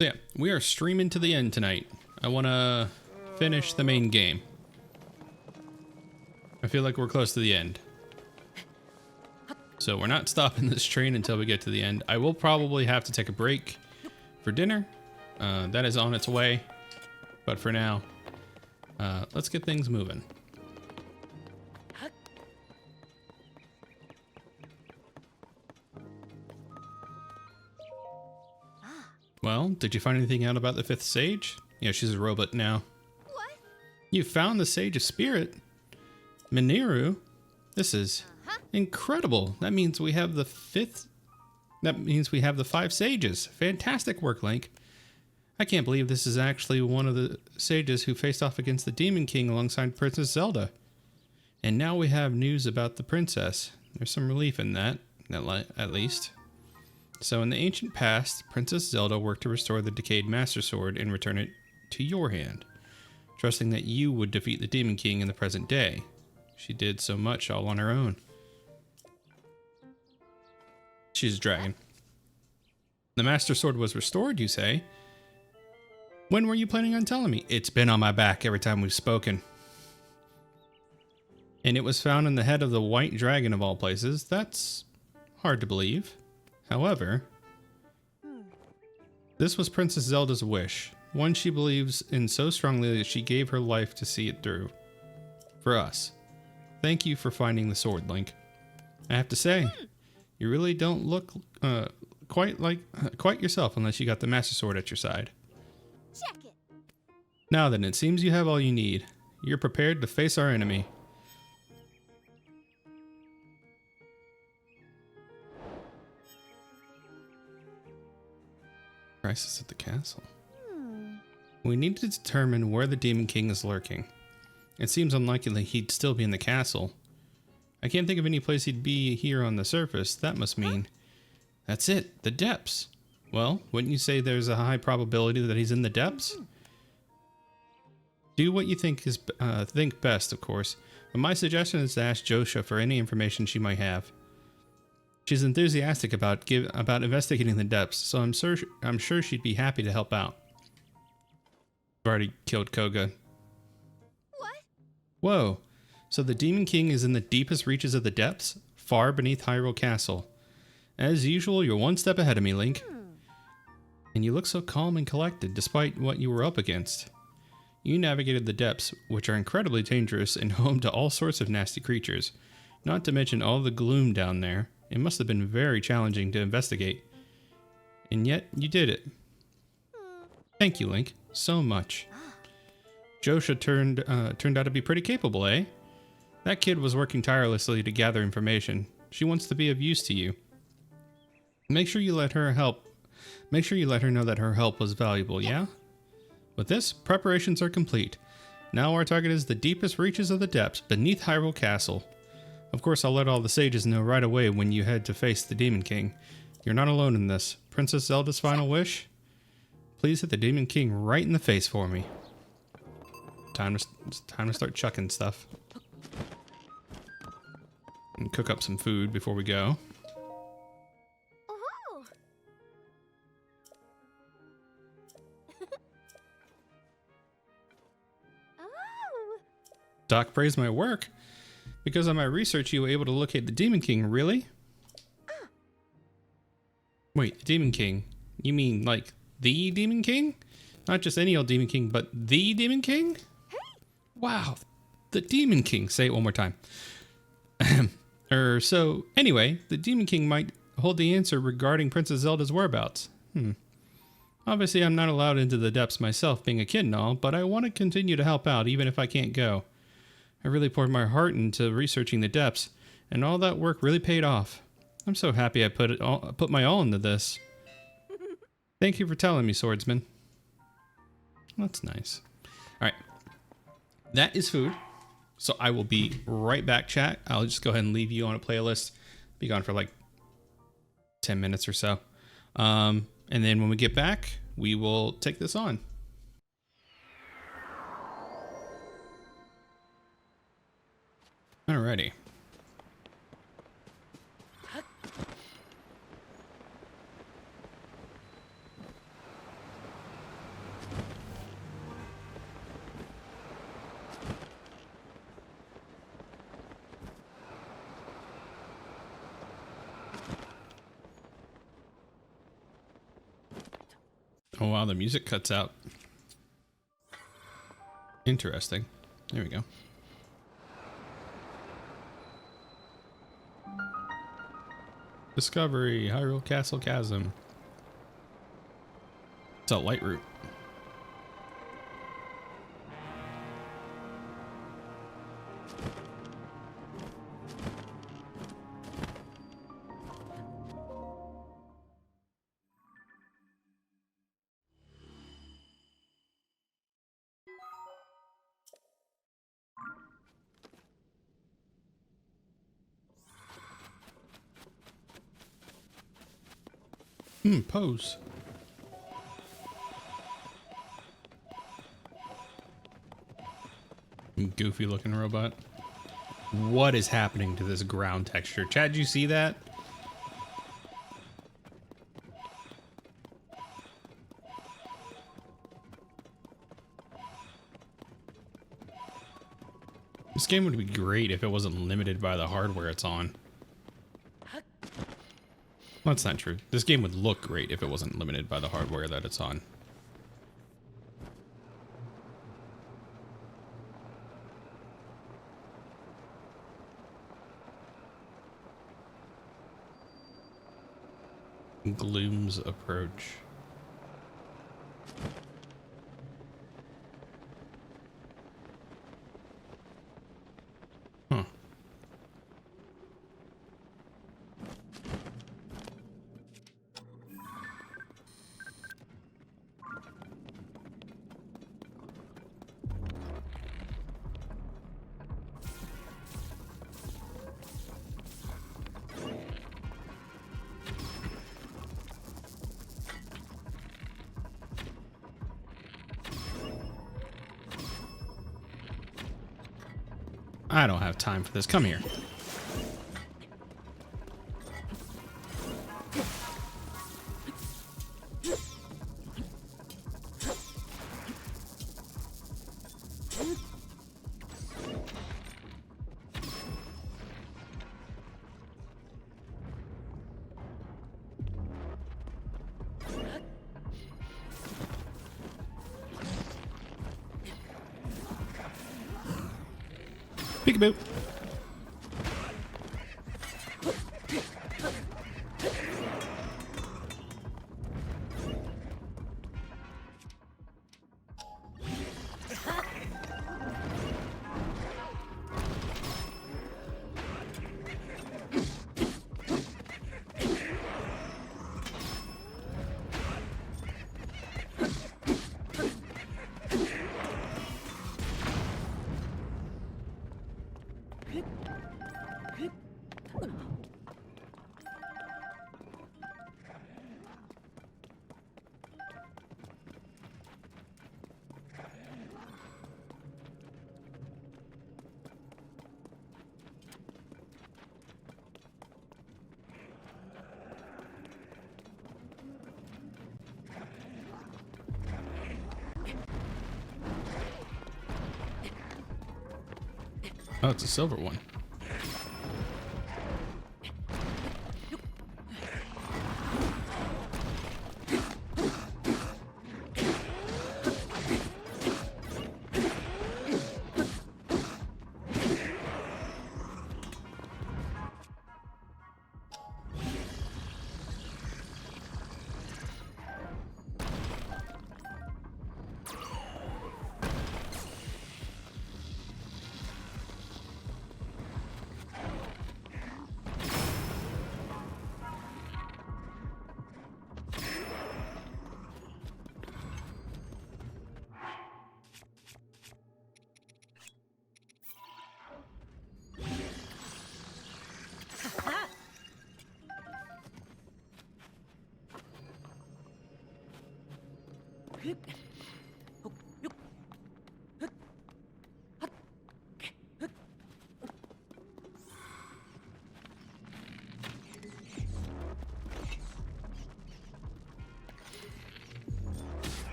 So yeah, we are streaming to the end tonight. I want to finish the main game. I feel like we're close to the end. So we're not stopping this train until we get to the end. I will probably have to take a break for dinner. That is on its way. But for now, let's get things moving. Well, did you find anything out about the fifth sage? Yeah, she's a robot now. What? You found the Sage of Spirit? Miniru? This is incredible. That means we have the fifth... That means we have the 5 sages. Fantastic work, Link. I can't believe this is actually one of the sages who faced off against the Demon King alongside Princess Zelda. And now we have news about the princess. There's some relief in that, at least. So in the ancient past, Princess Zelda worked to restore the decayed Master Sword and return it to your hand, trusting that you would defeat the Demon King in the present day. She did so much all on her own. She's a dragon. The Master Sword was restored, you say? When were you planning on telling me? It's been on my back every time we've spoken. And it was found in the head of the white dragon of all places. That's hard to believe. However, this was Princess Zelda's wish, one she believes in so strongly that she gave her life to see it through. For us. Thank you for finding the sword, Link. I have to say, you really don't look quite yourself unless you got the Master Sword at your side. Check it. Now then, it seems you have all you need. You're prepared to face our enemy. Crisis at the castle. We need to determine where the Demon King is lurking. It seems unlikely he'd still be in the castle. I can't think of any place he'd be here on the surface. That must mean... That's it, the depths. Well, wouldn't you say there's a high probability that he's in the depths? Do what you think is think best, of course. But my suggestion is to ask Josha for any information she might have. She's enthusiastic about investigating the depths, so I'm sure she'd be happy to help out. I've already killed Koga. What? Whoa. So the Demon King is in the deepest reaches of the depths, far beneath Hyrule Castle. As usual, you're one step ahead of me, Link. And you look so calm and collected, despite what you were up against. You navigated the depths, which are incredibly dangerous and home to all sorts of nasty creatures. Not to mention all the gloom down there. It must have been very challenging to investigate. And yet, you did it. Thank you, Link, so much. Josha turned out to be pretty capable, eh? That kid was working tirelessly to gather information. She wants to be of use to you. Make sure you let her know that her help was valuable, yeah? With this, preparations are complete. Now our target is the deepest reaches of the depths beneath Hyrule Castle. Of course, I'll let all the sages know right away when you head to face the Demon King. You're not alone in this. Princess Zelda's final wish? Please hit the Demon King right in the face for me. It's time to start chucking stuff. And cook up some food before we go. Oh. Oh. Doc praised my work. Because of my research, you were able to locate the Demon King, really? Wait, the Demon King? You mean, like, the Demon King? Not just any old Demon King, but the Demon King? Hey. Wow, the Demon King. Say it one more time. So, anyway, the Demon King might hold the answer regarding Princess Zelda's whereabouts. Obviously, I'm not allowed into the depths myself, being a kid and all, but I want to continue to help out, even if I can't go. I really poured my heart into researching the depths, and all that work really paid off. I'm so happy I put my all into this. Thank you for telling me, swordsman. That's nice. Alright. That is food. So I will be right back, chat. I'll just go ahead and leave you on a playlist. Be gone for like 10 minutes or so. And then when we get back, we will take this on. Alrighty. Oh wow, the music cuts out. Interesting. There we go. Discovery, Hyrule Castle Chasm. It's a light route. Pose. Goofy looking robot. What is happening to this ground texture? Chad, you see that? This game would be great if it wasn't limited by the hardware it's on. Well, that's not true. This game would look great if it wasn't limited by the hardware that it's on. Gloom's approach. Huh. I don't have time for this. Come here. Peekaboo. Oh, it's a silver one.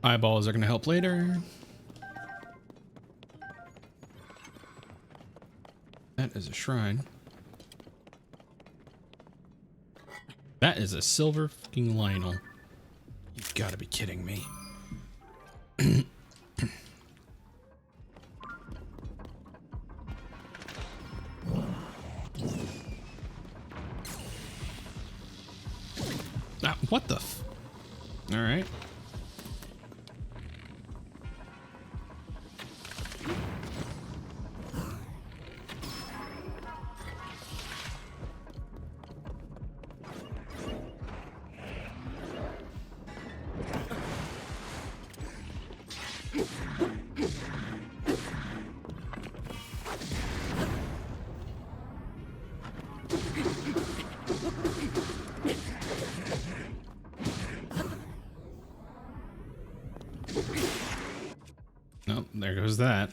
Eyeballs are going to help later. That is a shrine. That is a silver fucking Lionel. You've got to be kidding me. Ah, what the f... All right. Oh, there goes that.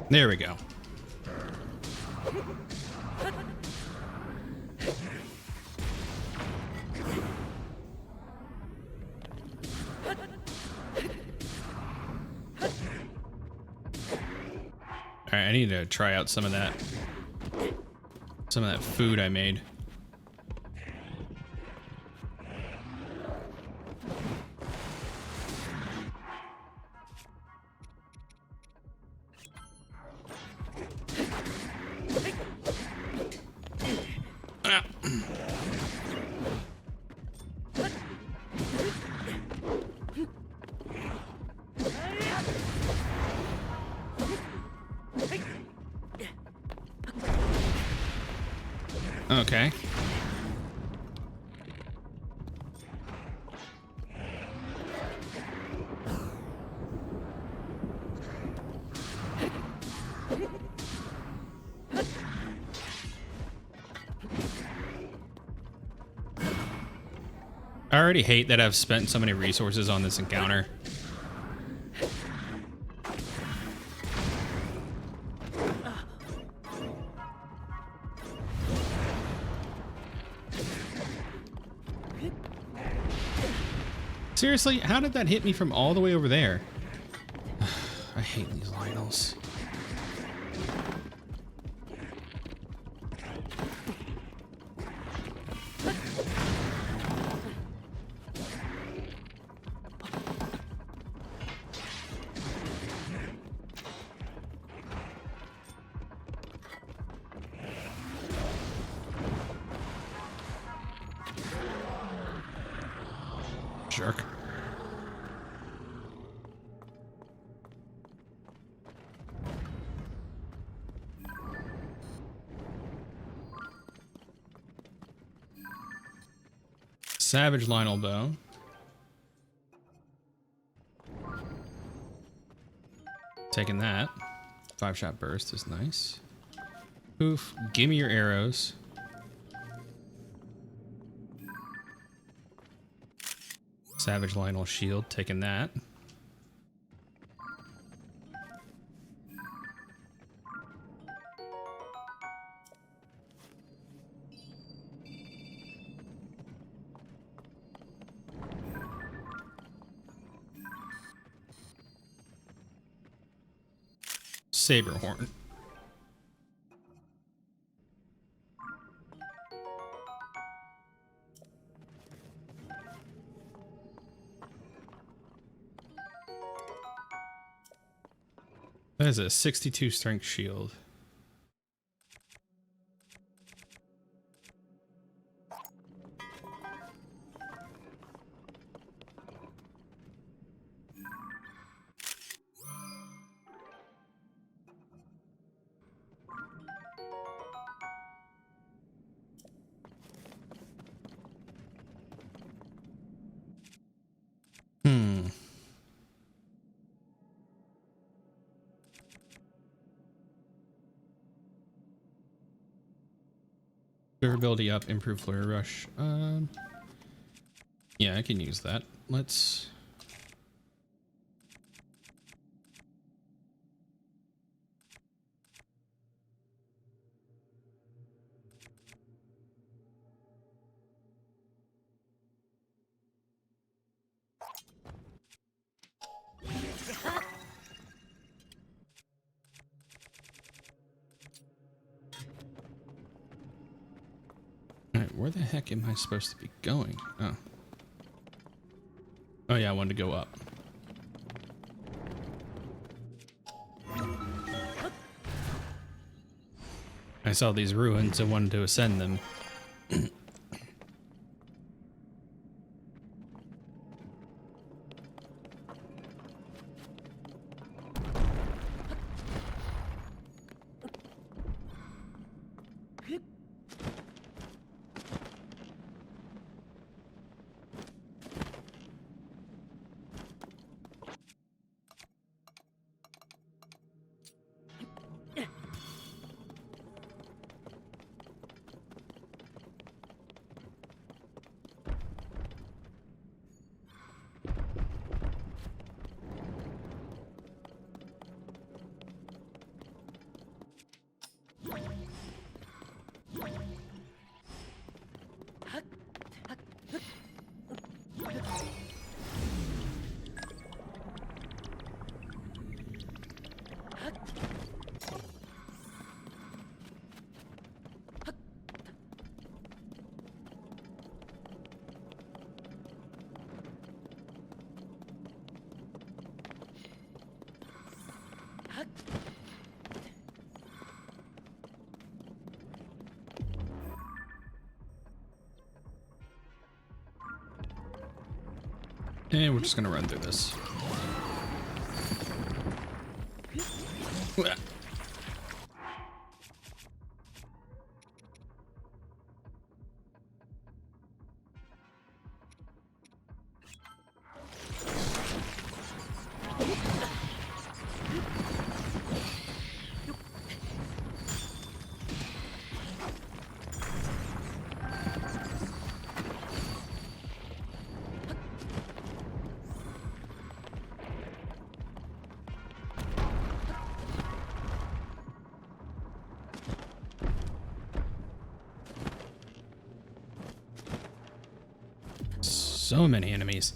There we go. All right, I need to try out some of that food I made. Ah. Okay. I already hate that I've spent so many resources on this encounter. Seriously, how did that hit me from all the way over there? I hate these Lionels. Jerk. Savage Lionel bow. Taking that. 5-shot burst is nice. Poof. Give me your arrows. Savage Lionel shield. Taking that. Saber horn. That is a 62 strength shield. Durability up, improve flurry rush. Yeah, I can use that. Let's... Alright, where the heck am I supposed to be going? Oh. Oh yeah, I wanted to go up. I saw these ruins and wanted to ascend them. And we're just gonna run through this. So many enemies.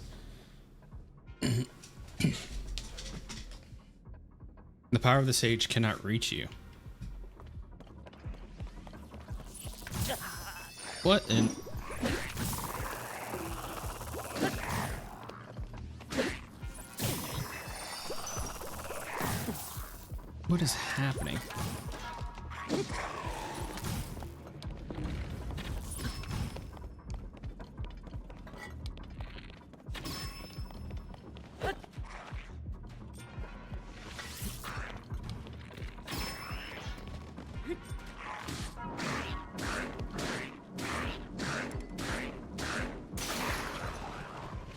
The power of the sage cannot reach you. What in... What is happening?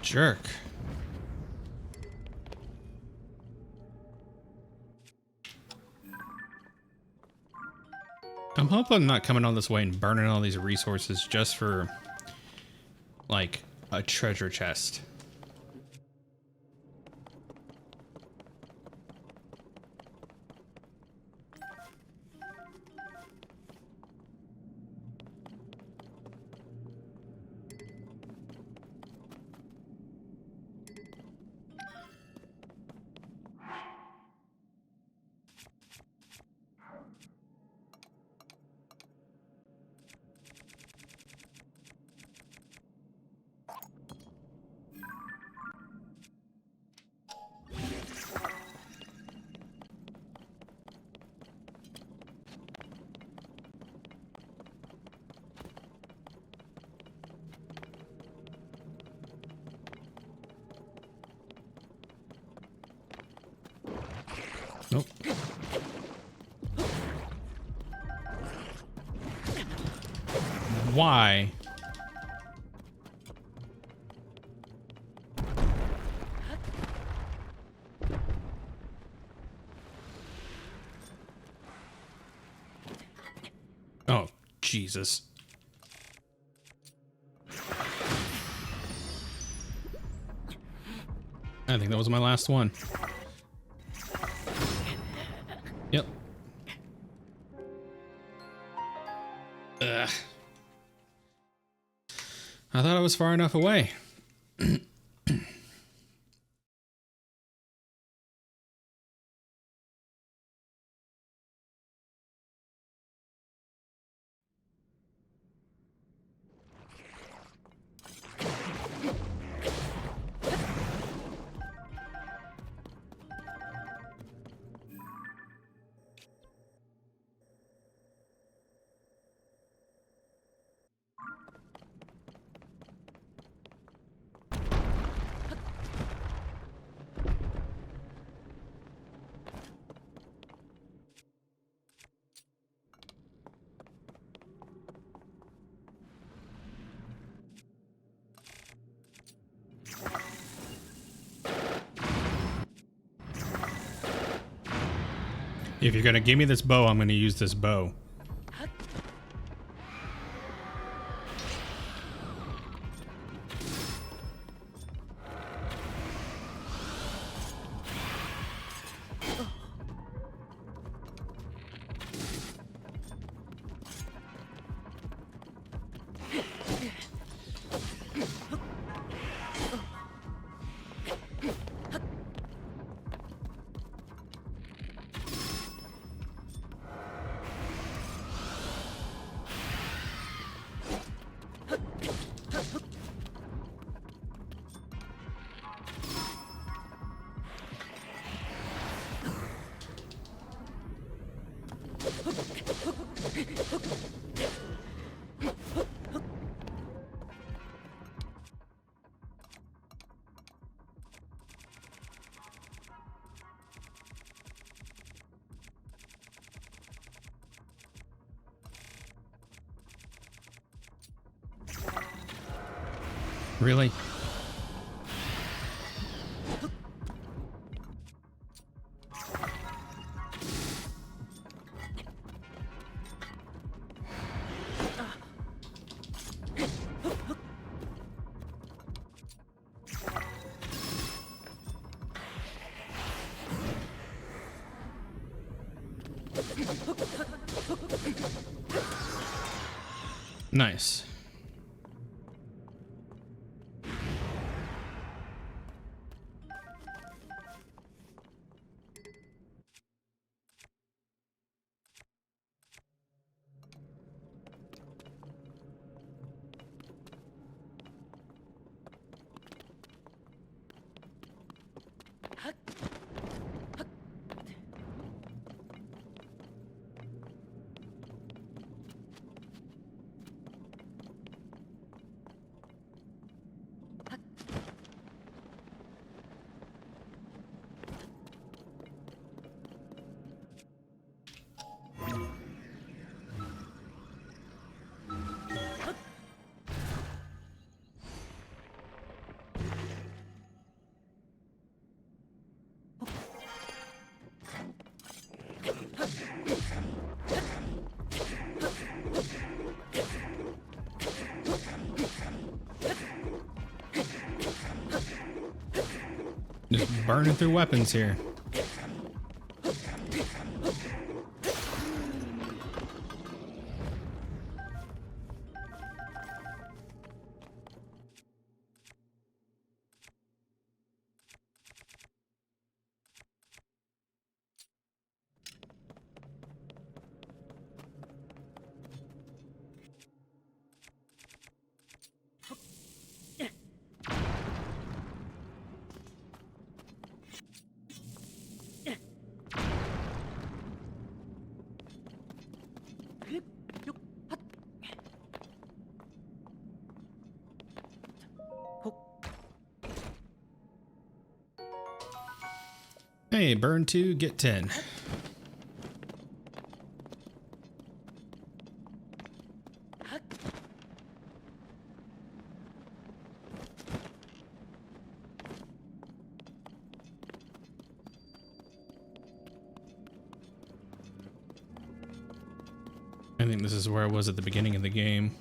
Jerk. I'm hoping I'm not coming all this way and burning all these resources just for, like, a treasure chest. Nope. Why? Oh, Jesus. I think that was my last one. Yep. Ugh. I thought I was far enough away. If you're gonna give me this bow, I'm gonna use this bow. Really? Nice. Just burning through weapons here. Hey, burn 2, get 10. I think this is where I was at the beginning of the game.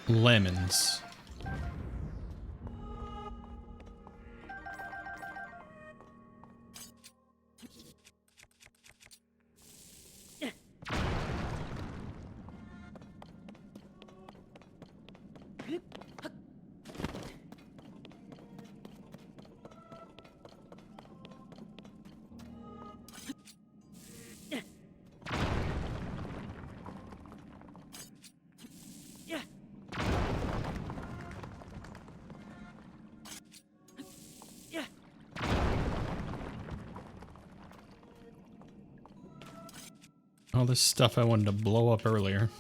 lemons. All this stuff I wanted to blow up earlier.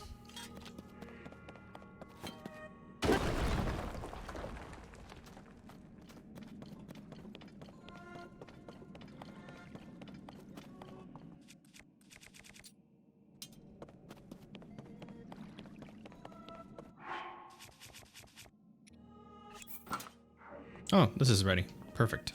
Oh, this is ready. Perfect.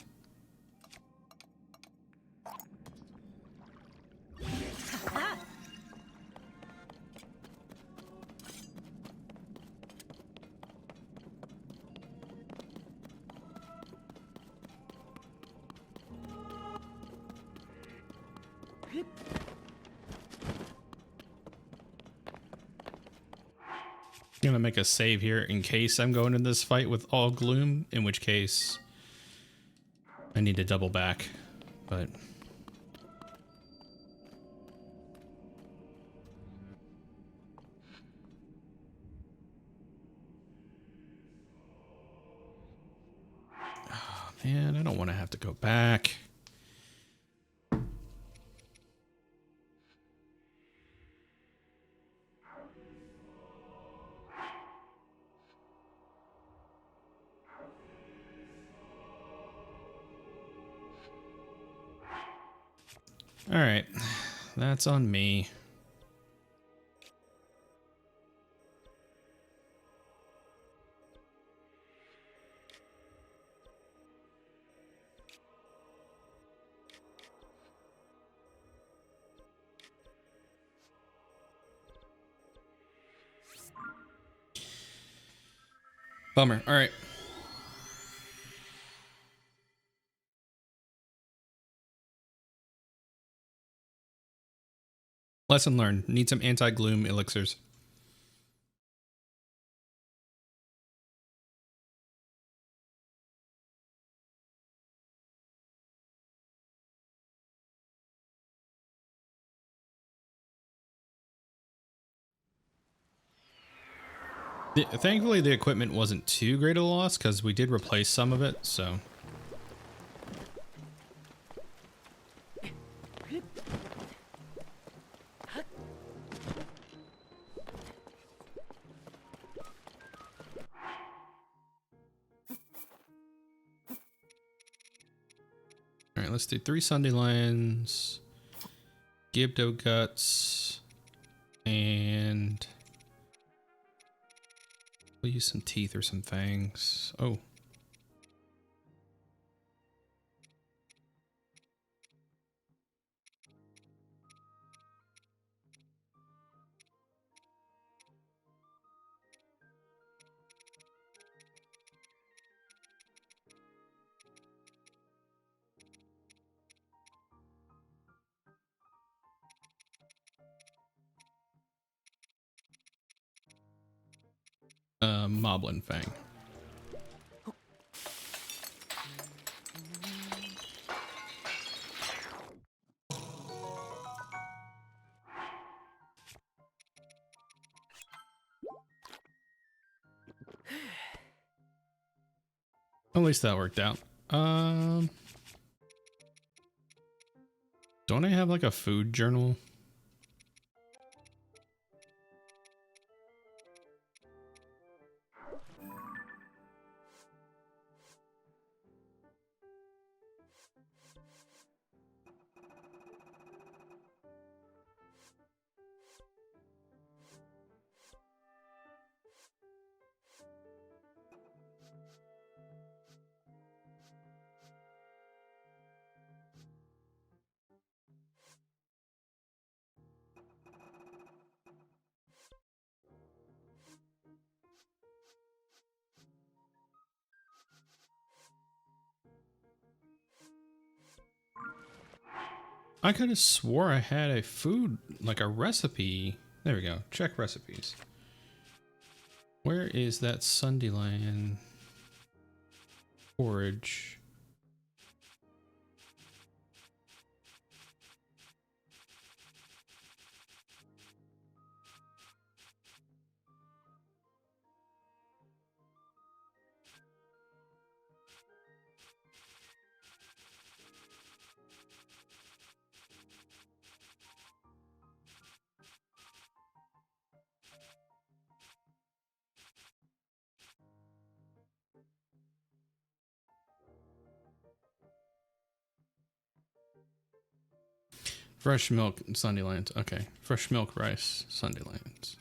I'm gonna make a save here in case I'm going in this fight with all gloom, in which case I need to double back, but oh, man, I don't want to have to go back. All right, that's on me. Bummer. All right. Lesson learned. Need some anti-gloom elixirs. Thankfully, the equipment wasn't too great a loss because we did replace some of it, so. All right, let's do 3 Sunday lions, Gibdo guts, and we'll use some teeth or some fangs. Oh. Moblin fang. At least that worked out. Don't I have like a food journal? I could have swore I had a food, like a recipe. There we go. Check recipes. Where is that Sundyland forage? Fresh milk Sundylands. Okay. Fresh milk rice Sundylands.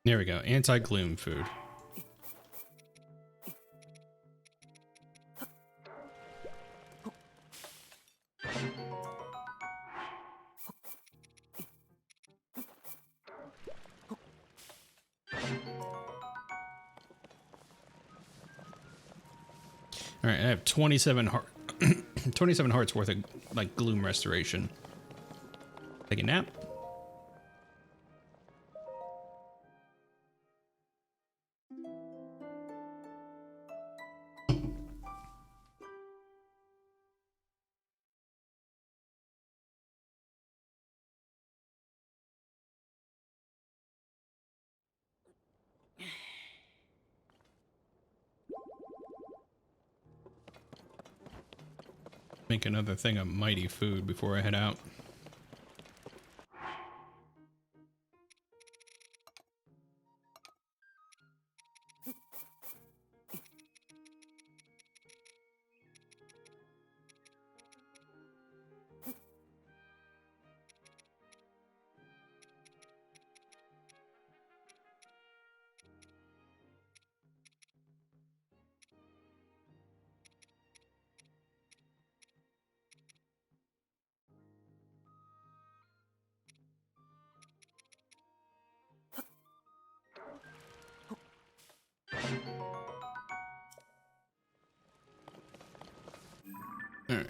There we go. Anti-gloom food. All right, I have 27 27 hearts worth of like gloom restoration. Take a nap. Make another thing of mighty food before I head out. All right.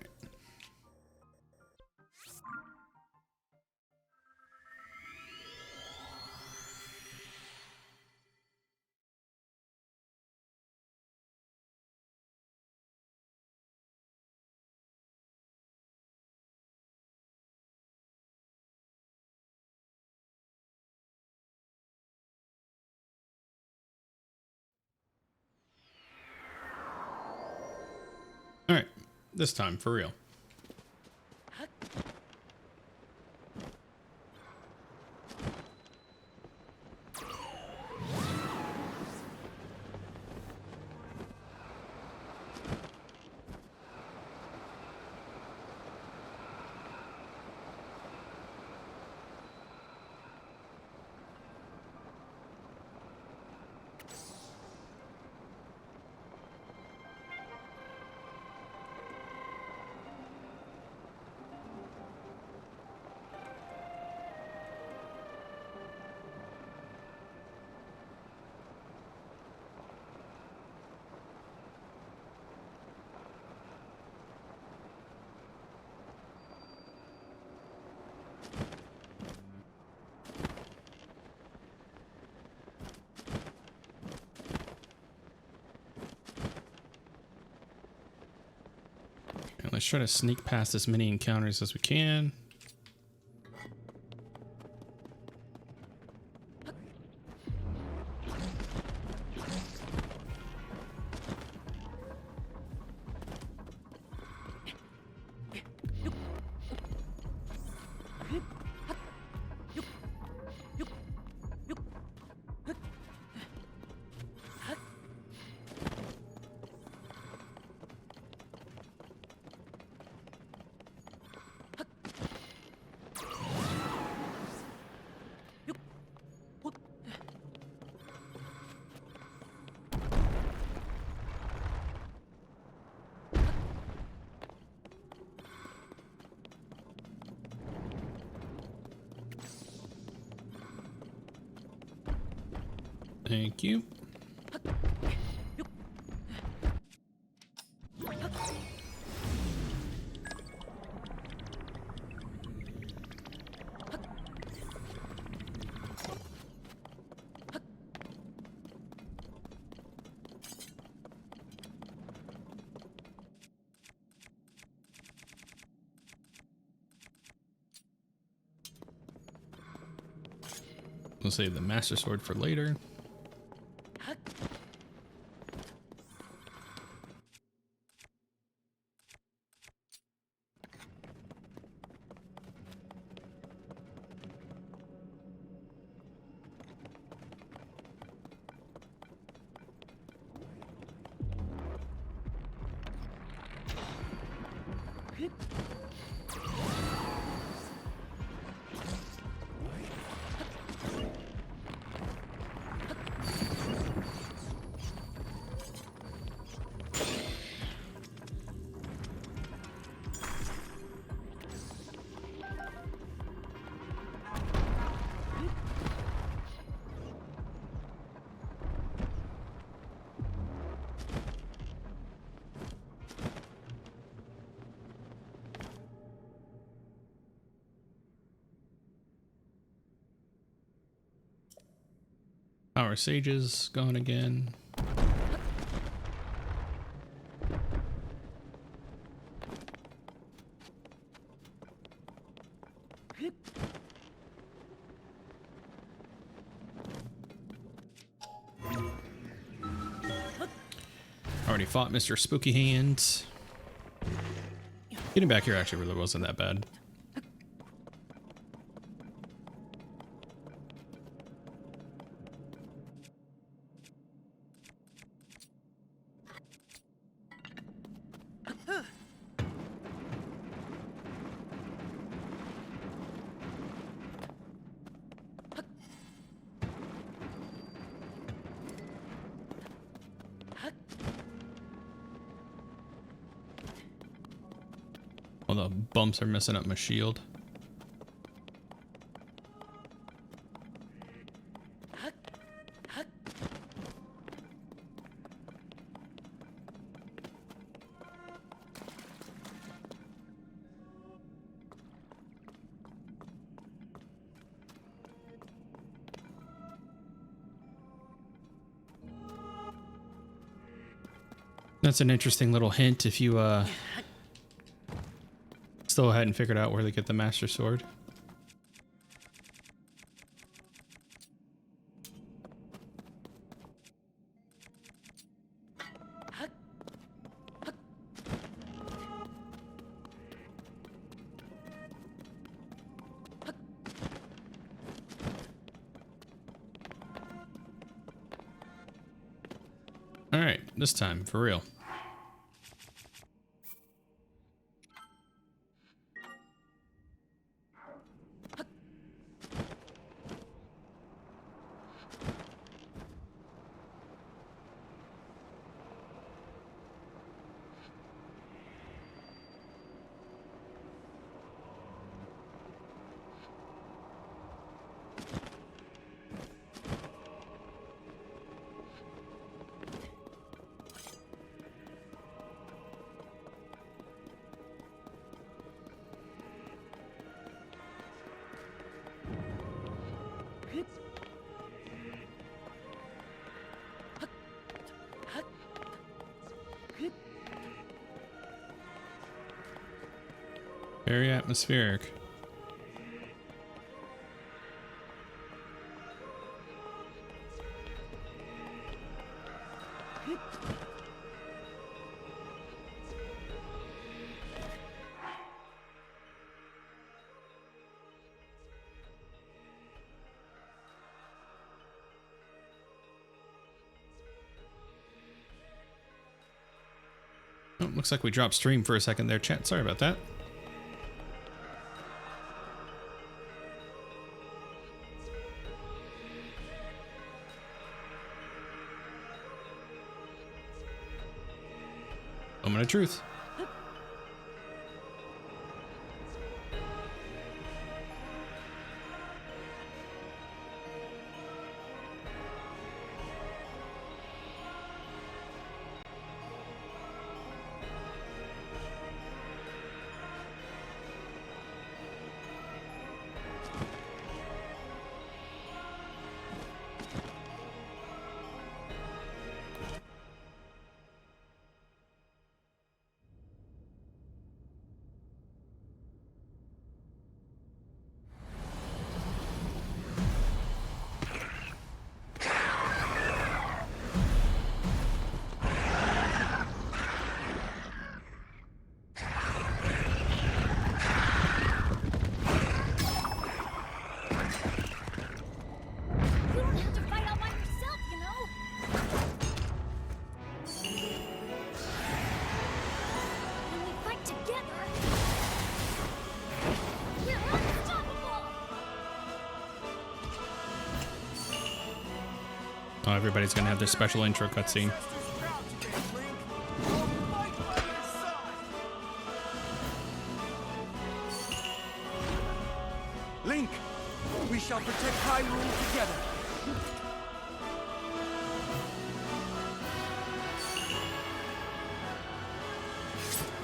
All right. This time for real. And let's try to sneak past as many encounters as we can. Thank you. We'll save the Master Sword for later. Our sage's gone again. Already fought Mr. Spooky Hands. Getting back here actually really wasn't that bad. All the bumps are messing up my shield. That's an interesting little hint if you still hadn't figured out where to get the Master Sword. All right, this time for real. Very atmospheric. Oh, looks like we dropped stream for a second there, chat. Sorry about that. Moment of truth. Oh, everybody's gonna have their special intro cutscene. Link, we shall protect Hyrule together.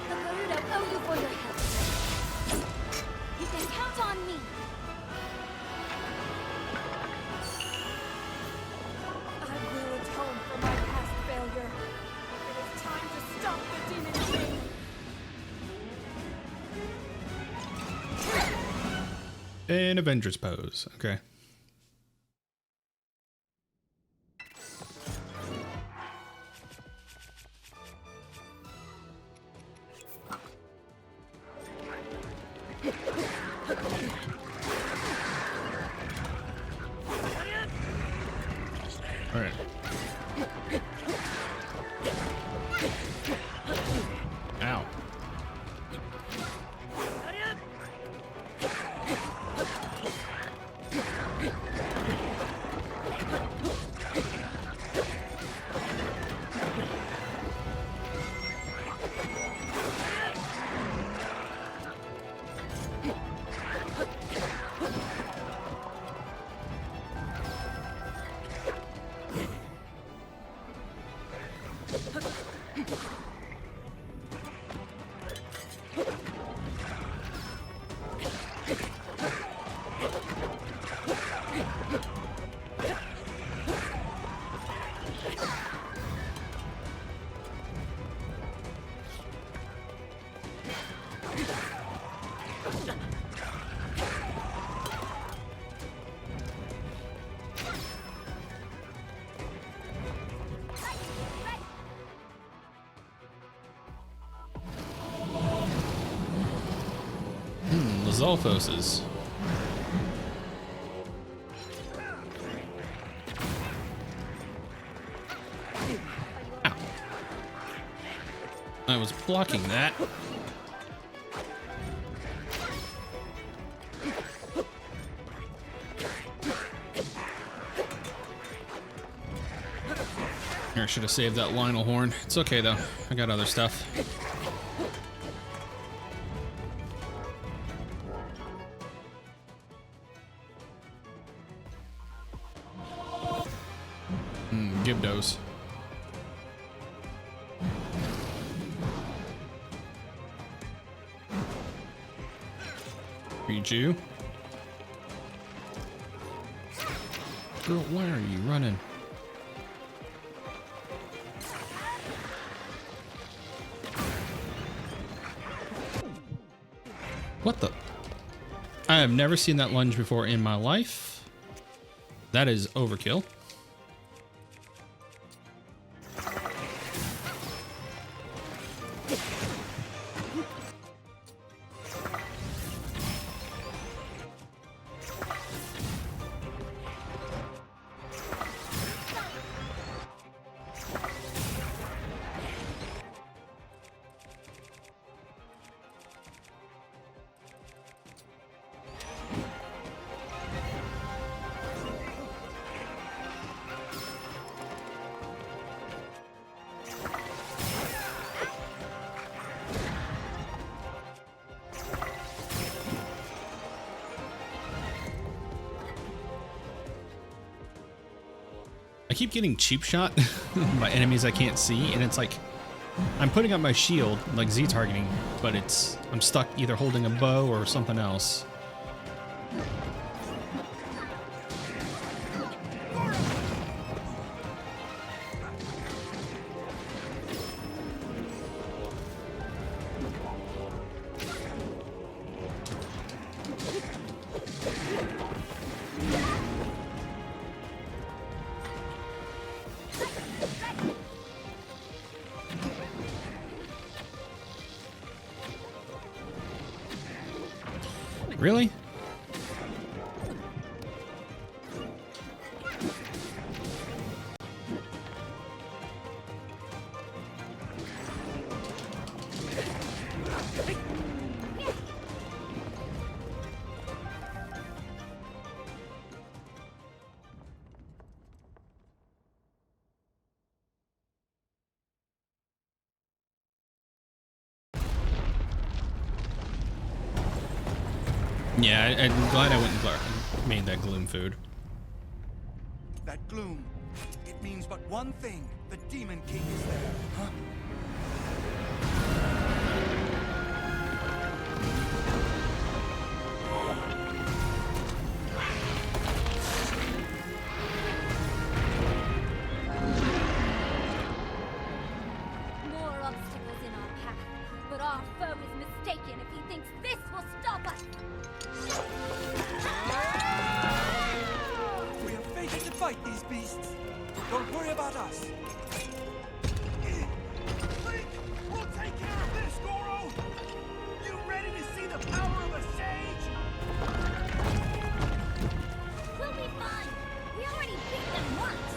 The Gerudo owe you for your help. You can count on me. I will atone for my past failure. It is time to stop the Demon King. An Avengers pose. Okay. All right. Ow. The Zolfoses. Ow. I was blocking that. I should have saved that Lionel horn. It's okay though. I got other stuff. Gibdos. Riju. Girl, why are you running? What the? I have never seen that lunge before in my life. That is overkill. I keep getting cheap shot by enemies I can't see, and it's like I'm putting up my shield like Z targeting, but I'm stuck either holding a bow or something else. Really? Yeah, I'm glad I went and made that gloom food. That gloom, it means but one thing. The Demon King is there, huh? More obstacles in our path, but our foe is mistaken if he thinks this will stop us. We are fated to fight these beasts. Don't worry about us. Link, we'll take care of this, Goro! You ready to see the power of a sage? We'll be fine. We already beat them once.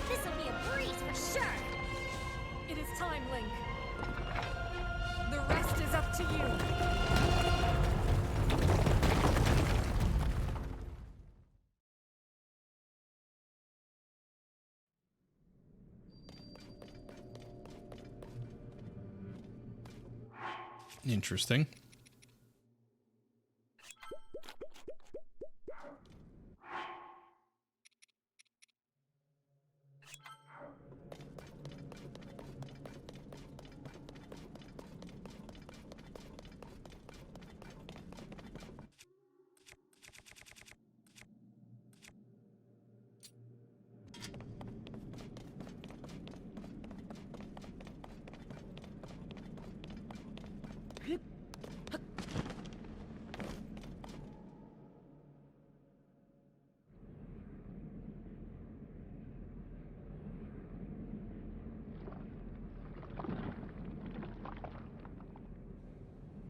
This'll be a breeze for sure. It is time, Link. The rest is up to you. Interesting.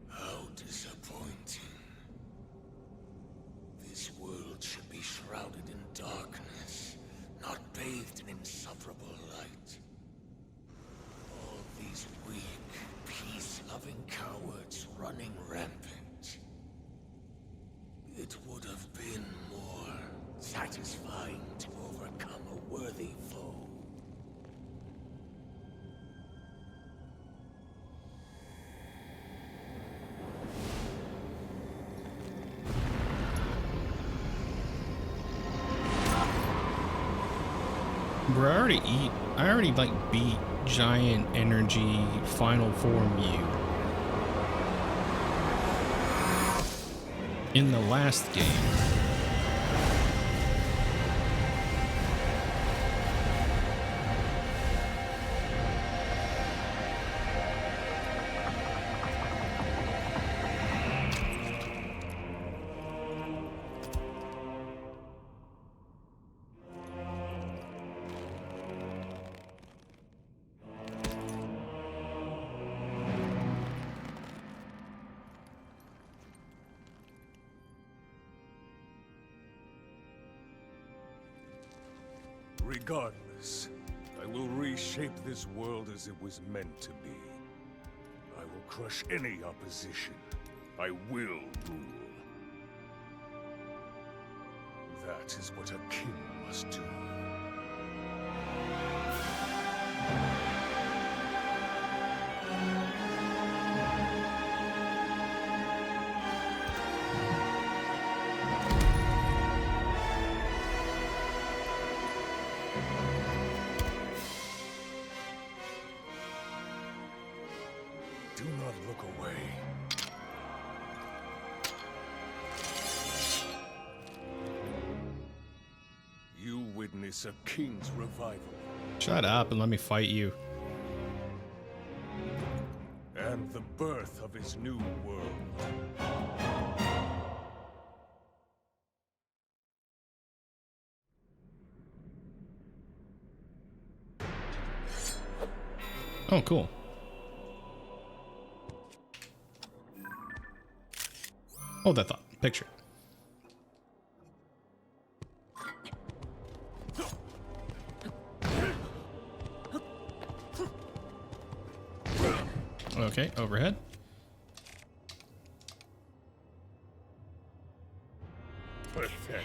How disappointing. This world should be shrouded in darkness, not bathed in insufferable light. All these weak, peace-loving cowards running rampant. It would have been more satisfying to overcome a worthy foe. Bro, I already like beat Giant Energy Final Form you in the last game. Regardless, I will reshape this world as it was meant to be. I will crush any opposition. I will rule. That is what a king must do. Do not look away. You witness a king's revival, Shut up and let me fight you. and the birth of his new world. Oh, cool. Hold that thought. Picture. Okay, overhead. Pathetic.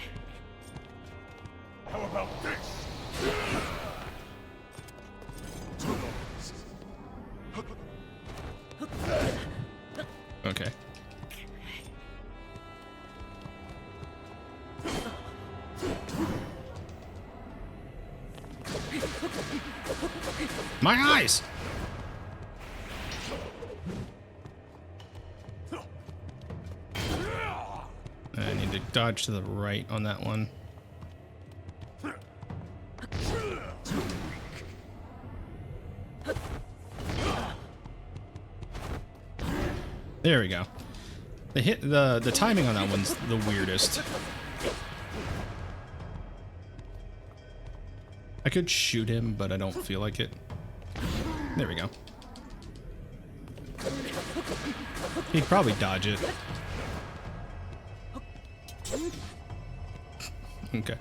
How about this? Okay. My eyes! I need to dodge to the right on that one. There we go. The timing on that one's the weirdest. I could shoot him, but I don't feel like it. There we go. He'd probably dodge it. Okay.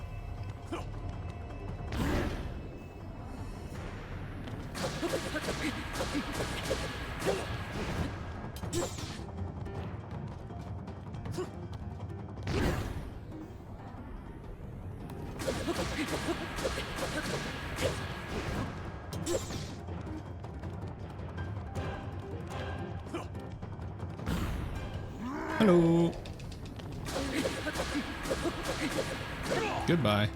Hello. Goodbye.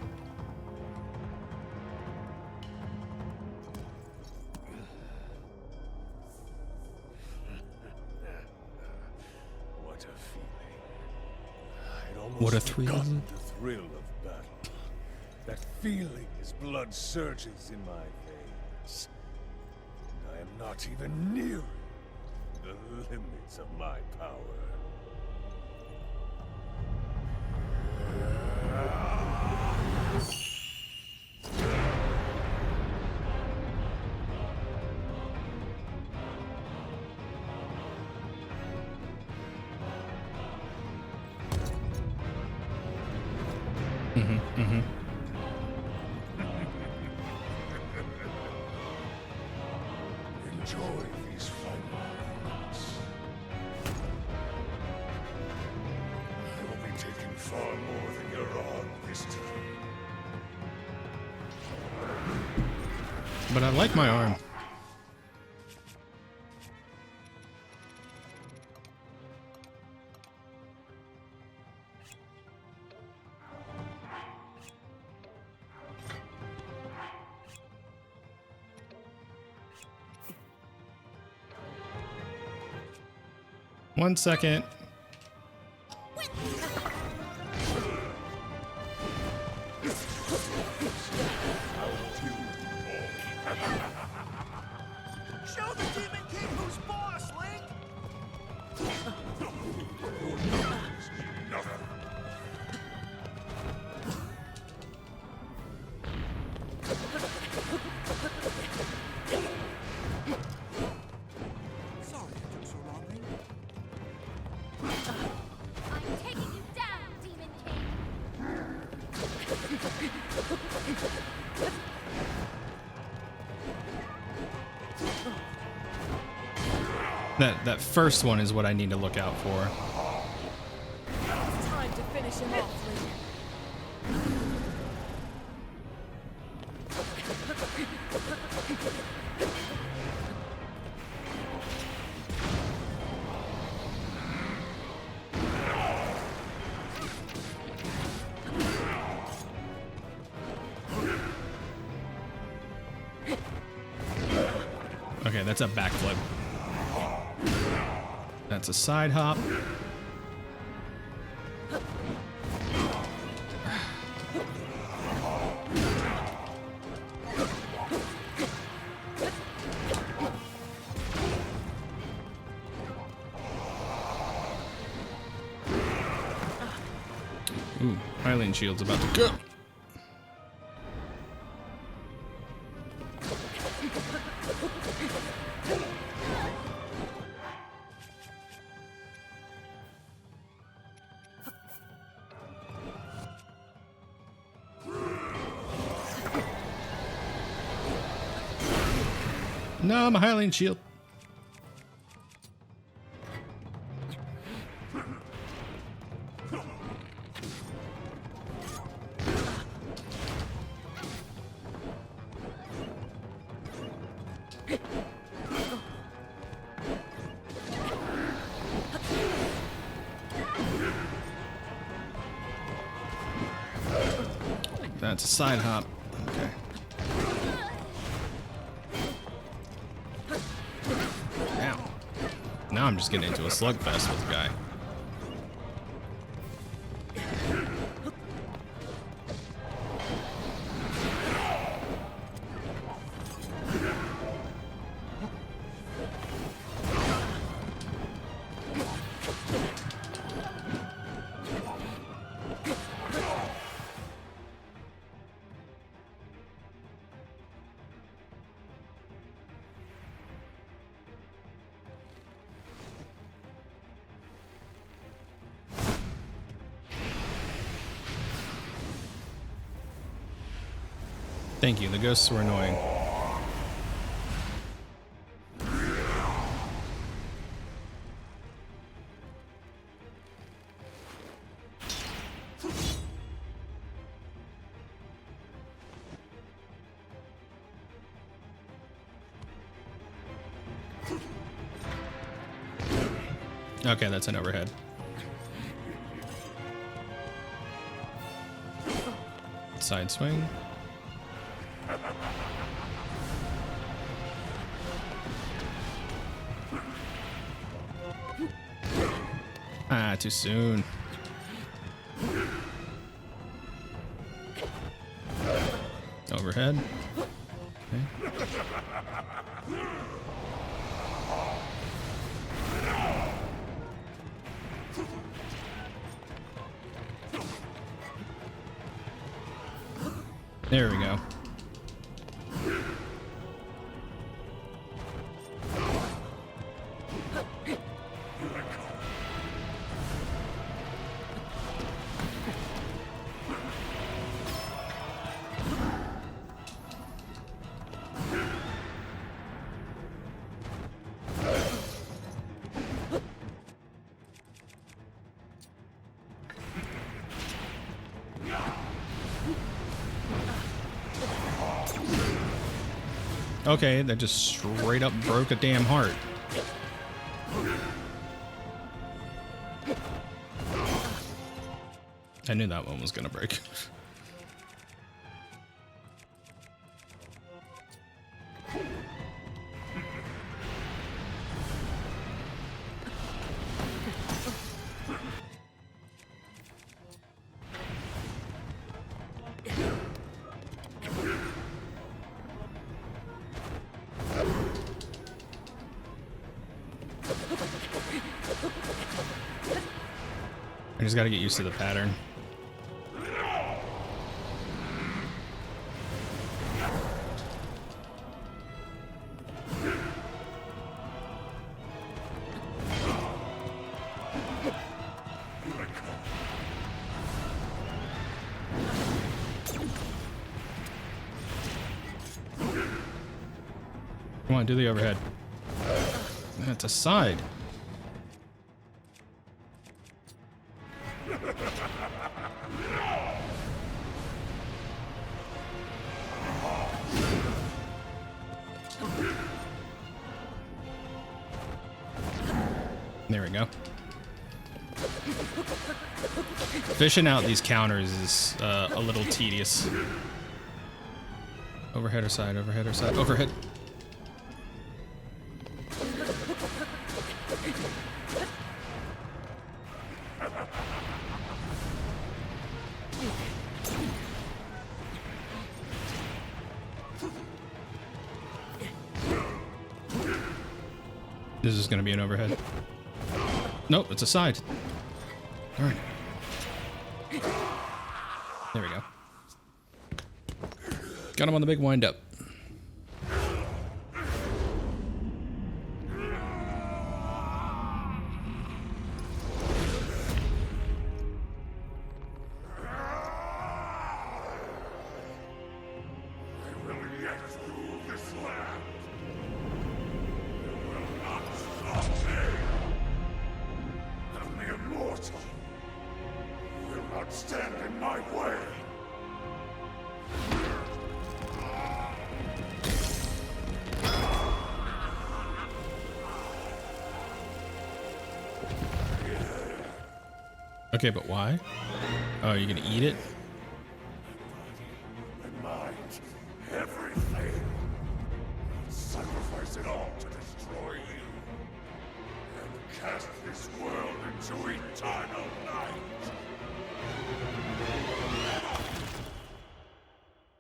What a feeling. I'd almost What a thrill. forgotten the thrill of battle. That feeling as blood surges in my veins. And I am not even nearing the limits of my power. Enjoy these final moments. I will be taking far more than you're on this time. But I like my arm. One second. Show the Demon King who's boss, Link! Sorry it took so long, Link. I'm taking you down, Demon King! That first one is what I need to look out for. It's time to finish him off, Link. Okay, that's a backflip. That's a side hop. Ooh, Hylian shield's about to go. No, my Hylian shield. That's a side hop. Okay. now I'm just getting into a slugfest with the guy. Thank you, the ghosts were annoying. Okay, that's an overhead. Side swing. Ah, too soon. Overhead. Okay. There we go. Okay, that just straight up broke a damn heart. I knew that one was gonna break. I just gotta get used to the pattern. Come on, do the overhead. That's a side. There we go. Fishing out these counters is a little tedious. Overhead or side, overhead or side, overhead. This is going to be an overhead. Nope, it's a side. All right. There we go. Got him on the big wind up. Stand in my way. Okay, but why? Oh, you're gonna eat it? My mind, everything. Sacrifice it all to destroy you. And cast this world into eternal night.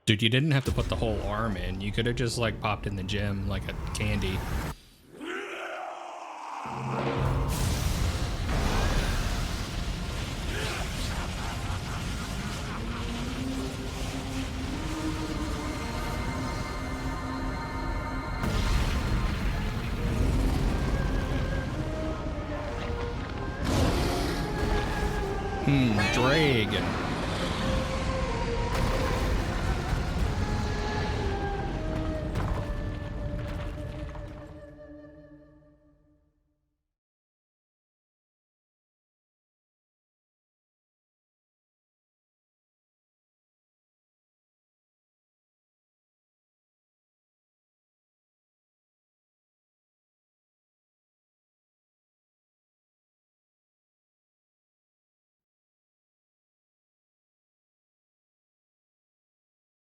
Dude, you didn't have to put the whole arm in. You could have just like popped in the gem like a candy. Dragon.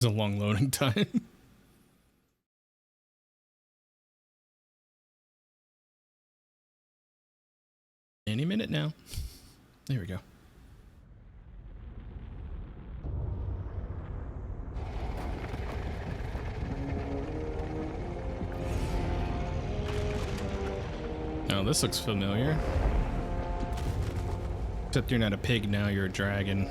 It's a long loading time. Any minute now. There we go. Oh, this looks familiar. Except you're not a pig now, you're a dragon.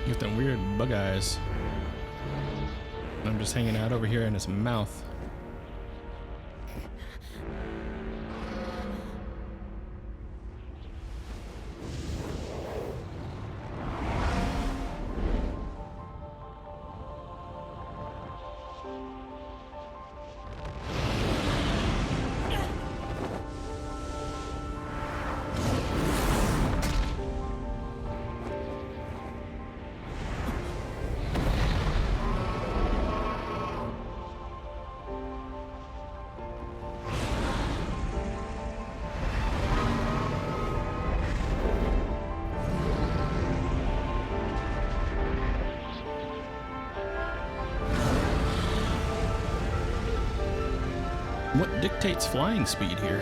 Get them weird bug eyes. I'm just hanging out over here in his mouth. What dictates flying speed here?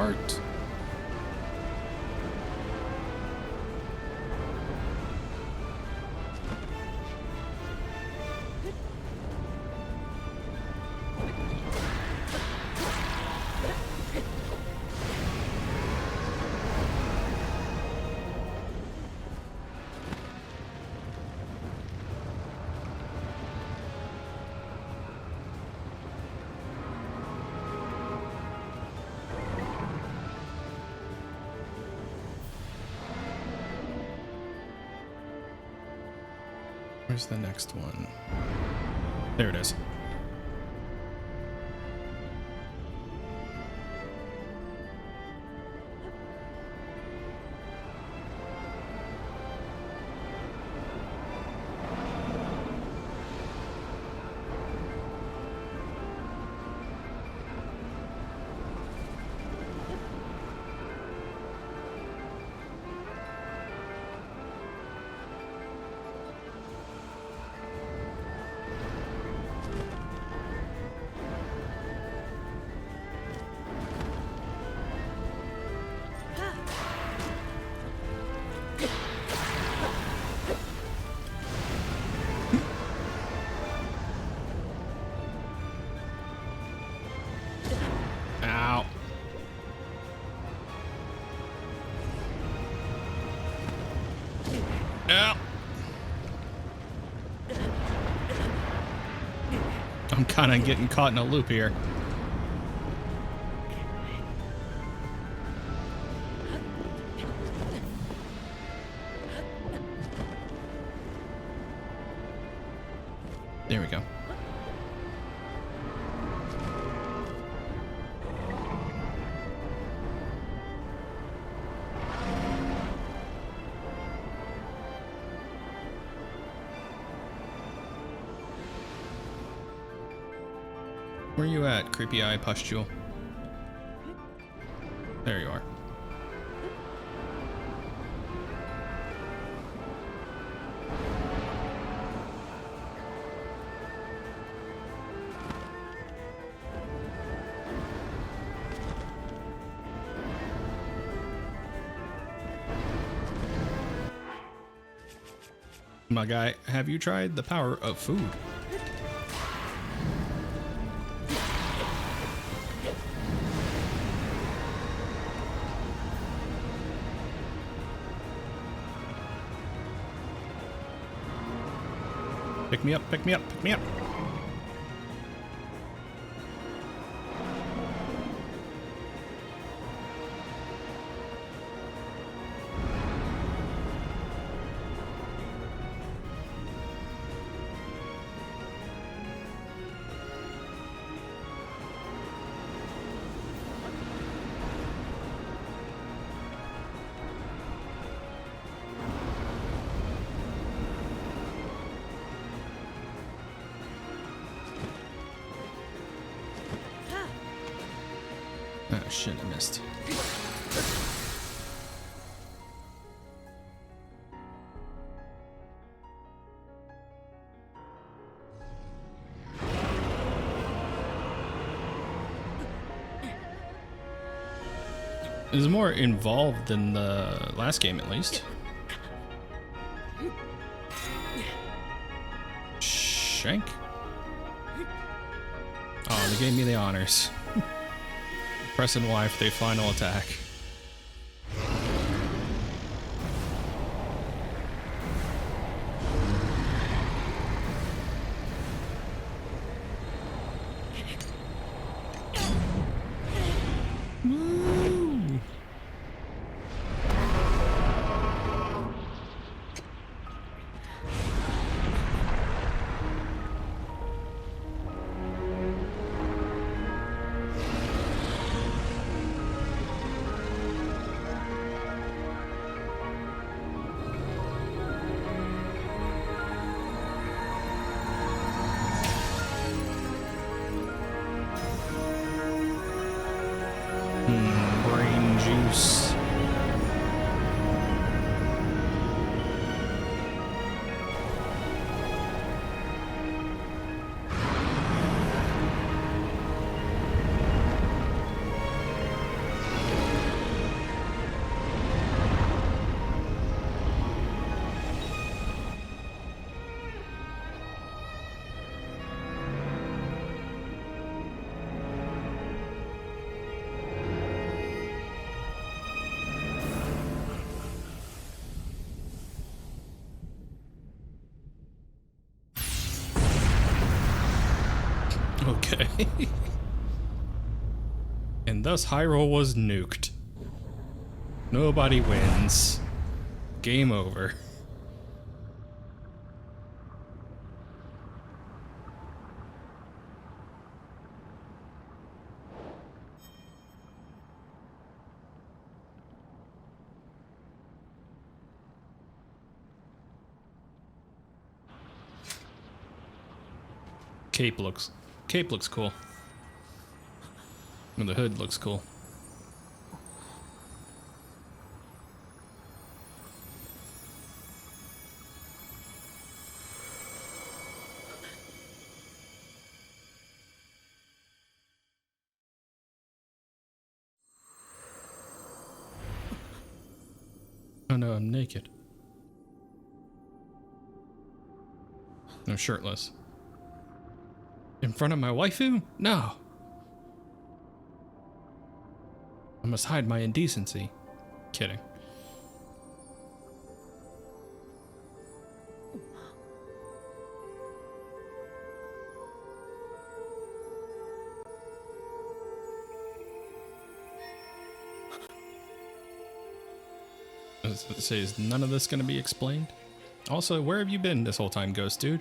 heart. Where's the next one? There it is. Ow. Ow. I'm kind of getting caught in a loop here. There we go. Where you at, creepy eye pustule? There you are. My guy, have you tried the power of food? Pick me up, pick me up, pick me up. Oh shit, I missed. It was more involved than the last game, at least. Shank. Oh, they gave me the honors. Press and Y for the final attack. Woo! Okay. And thus Hyrule was nuked. Nobody wins. Game over. Cape looks cool. And the hood looks cool. Oh no, I'm naked. I'm shirtless. In front of my waifu? No. I must hide my indecency. Kidding. Is none of this going to be explained? Also, where have you been this whole time, Ghost Dude?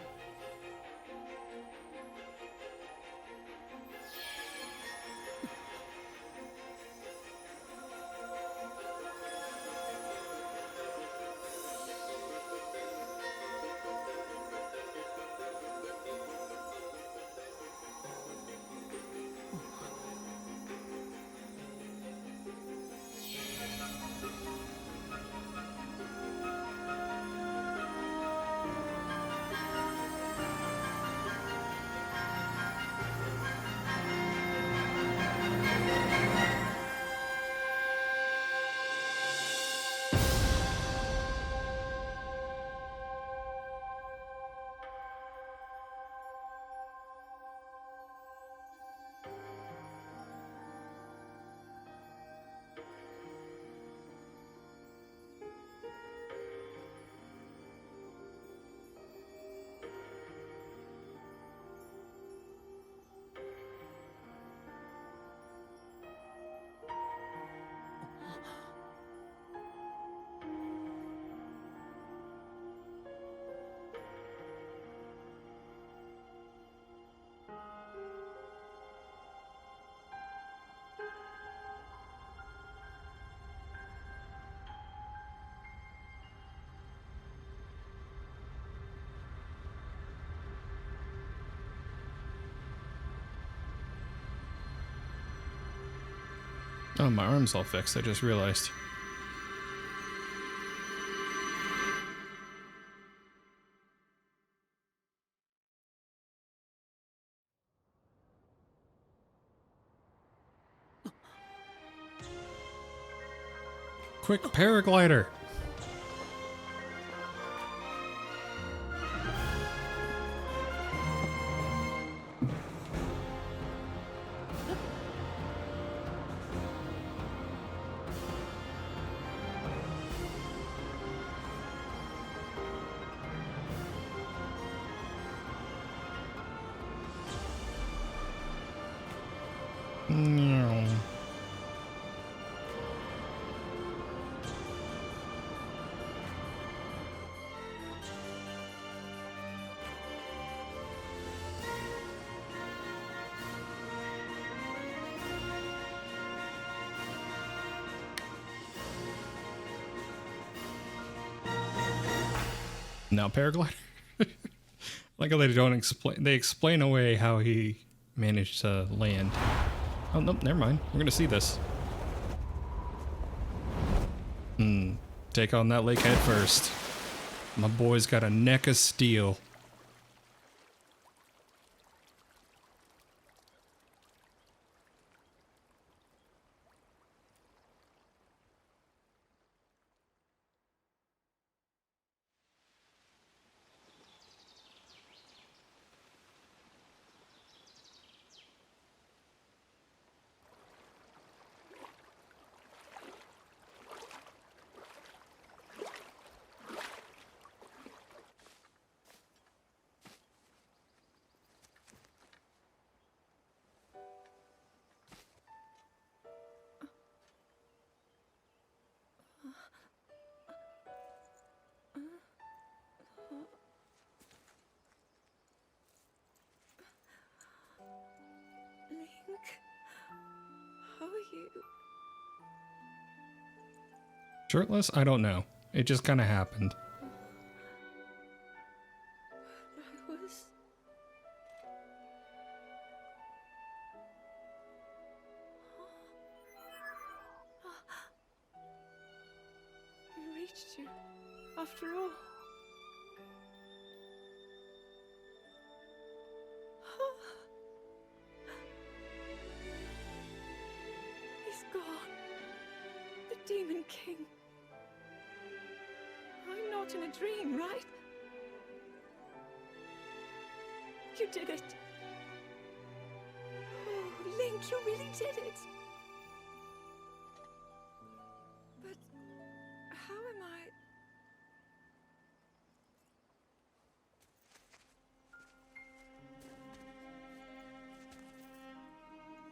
Oh, my arm's all fixed, I just realized. Quick paraglider! No. Now paraglider. Like how they don't explain. They explain away how he managed to land. Oh nope, never mind. We're gonna see this. Take on that lake head first. My boy's got a neck of steel. Link, how are you? Shirtless? I don't know. It just kind of happened. I was... We reached you, after all. He's gone. The Demon King. I'm not in a dream, right? You did it. Oh, Link, you really did it. But how am I...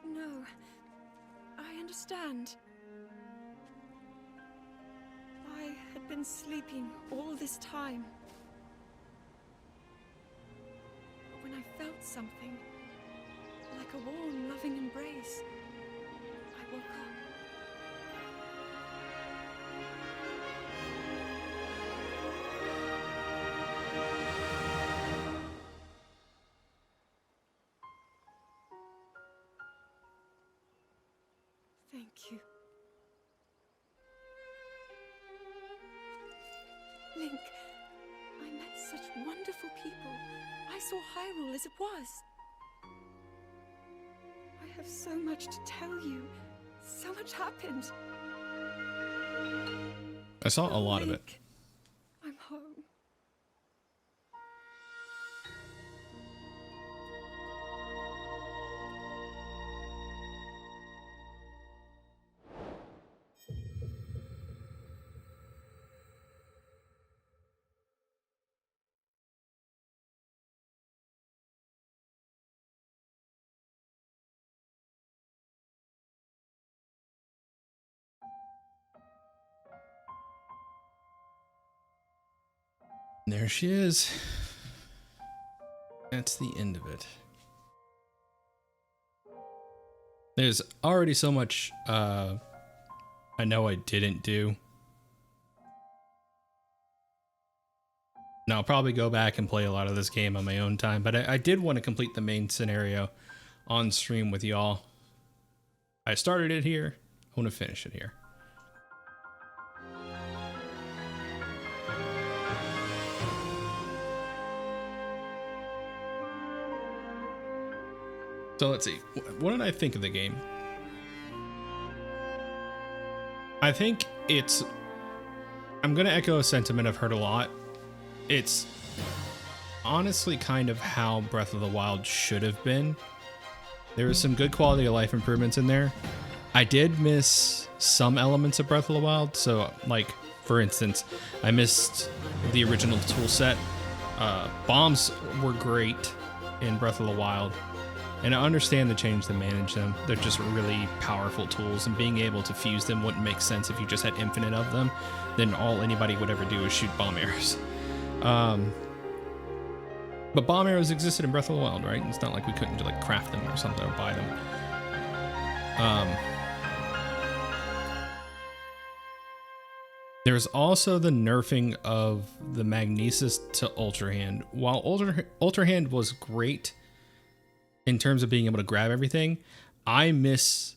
No, I understand. I had been sleeping all this time. But when I felt something, like a warm, loving embrace, I woke up. Thank you. Link, I met such wonderful people. I saw Hyrule as it was. I have so much to tell you. So much happened. I saw a lot of it. Link, I'm home. There she is. That's the end of it. There's already so much I know I didn't do. Now I'll probably go back and play a lot of this game on my own time, but I did want to complete the main scenario on stream with y'all. I started it here. I want to finish it here. So let's see. What did I think of the game? I think it's... I'm going to echo a sentiment I've heard a lot. It's honestly kind of how Breath of the Wild should have been. There was some good quality of life improvements in there. I did miss some elements of Breath of the Wild. So, like, for instance, I missed the original tool set. Bombs were great in Breath of the Wild. And I understand the change to manage them. They're just really powerful tools, and being able to fuse them wouldn't make sense if you just had infinite of them. Then all anybody would ever do is shoot bomb arrows. But bomb arrows existed in Breath of the Wild, right? It's not like we couldn't like craft them or something or buy them. There's also the nerfing of the Magnesis to Ultra Hand. While Ultra Hand was great in terms of being able to grab everything, I miss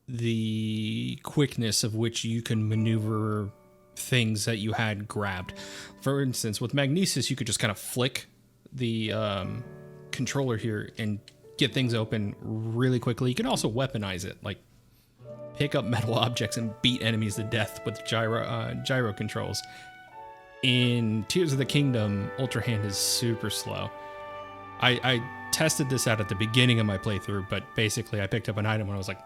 the quickness of which you can maneuver things that you had grabbed. For instance, with Magnesis, you could just kind of flick the controller here and get things open really quickly. You can also weaponize it, like pick up metal objects and beat enemies to death with gyro controls. In Tears of the Kingdom, Ultra Hand is super slow. I tested this out at the beginning of my playthrough, but basically I picked up an item and I was like,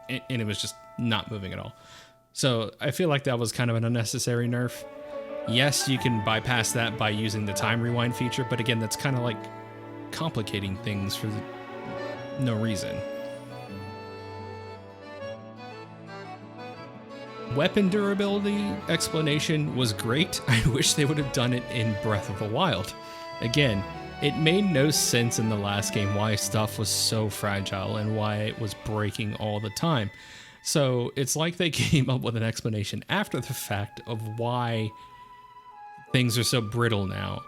and it was just not moving at all. So I feel like that was kind of an unnecessary nerf. Yes, you can bypass that by using the time rewind feature, but again, that's kind of like complicating things for no reason. weapon durability explanation was great. I wish they would have done it in Breath of the Wild. Again, it made no sense in the last game why stuff was so fragile and why it was breaking all the time. So it's like they came up with an explanation after the fact of why things are so brittle now.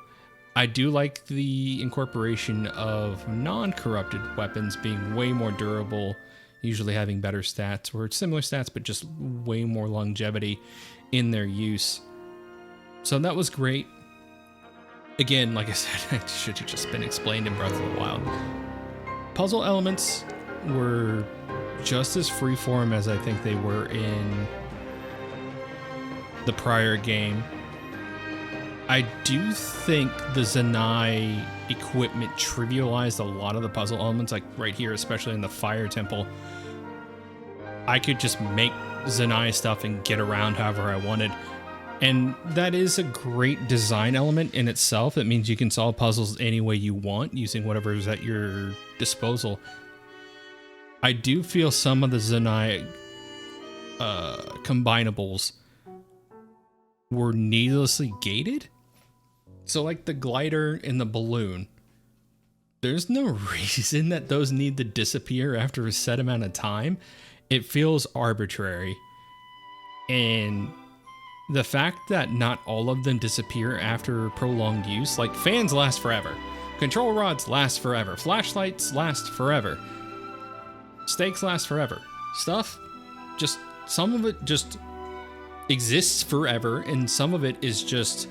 I do like the incorporation of non-corrupted weapons being way more durable, usually having better stats or similar stats, but just way more longevity in their use. So that was great. Again, like I said, it should have just been explained in Breath of the Wild. Puzzle elements were just as freeform as I think they were in the prior game. I do think the Zanai equipment trivialized a lot of the puzzle elements, like right here, especially in the Fire Temple. I could just make Zanai stuff and get around however I wanted. And that is a great design element in itself. It means you can solve puzzles any way you want using whatever is at your disposal. I do feel some of the Zanai combinables were needlessly gated. So like the glider and the balloon, there's no reason that those need to disappear after a set amount of time. It feels arbitrary. And the fact that not all of them disappear after prolonged use, like fans last forever, control rods last forever, flashlights last forever, stakes last forever, stuff, just some of it just exists forever, and some of it is just,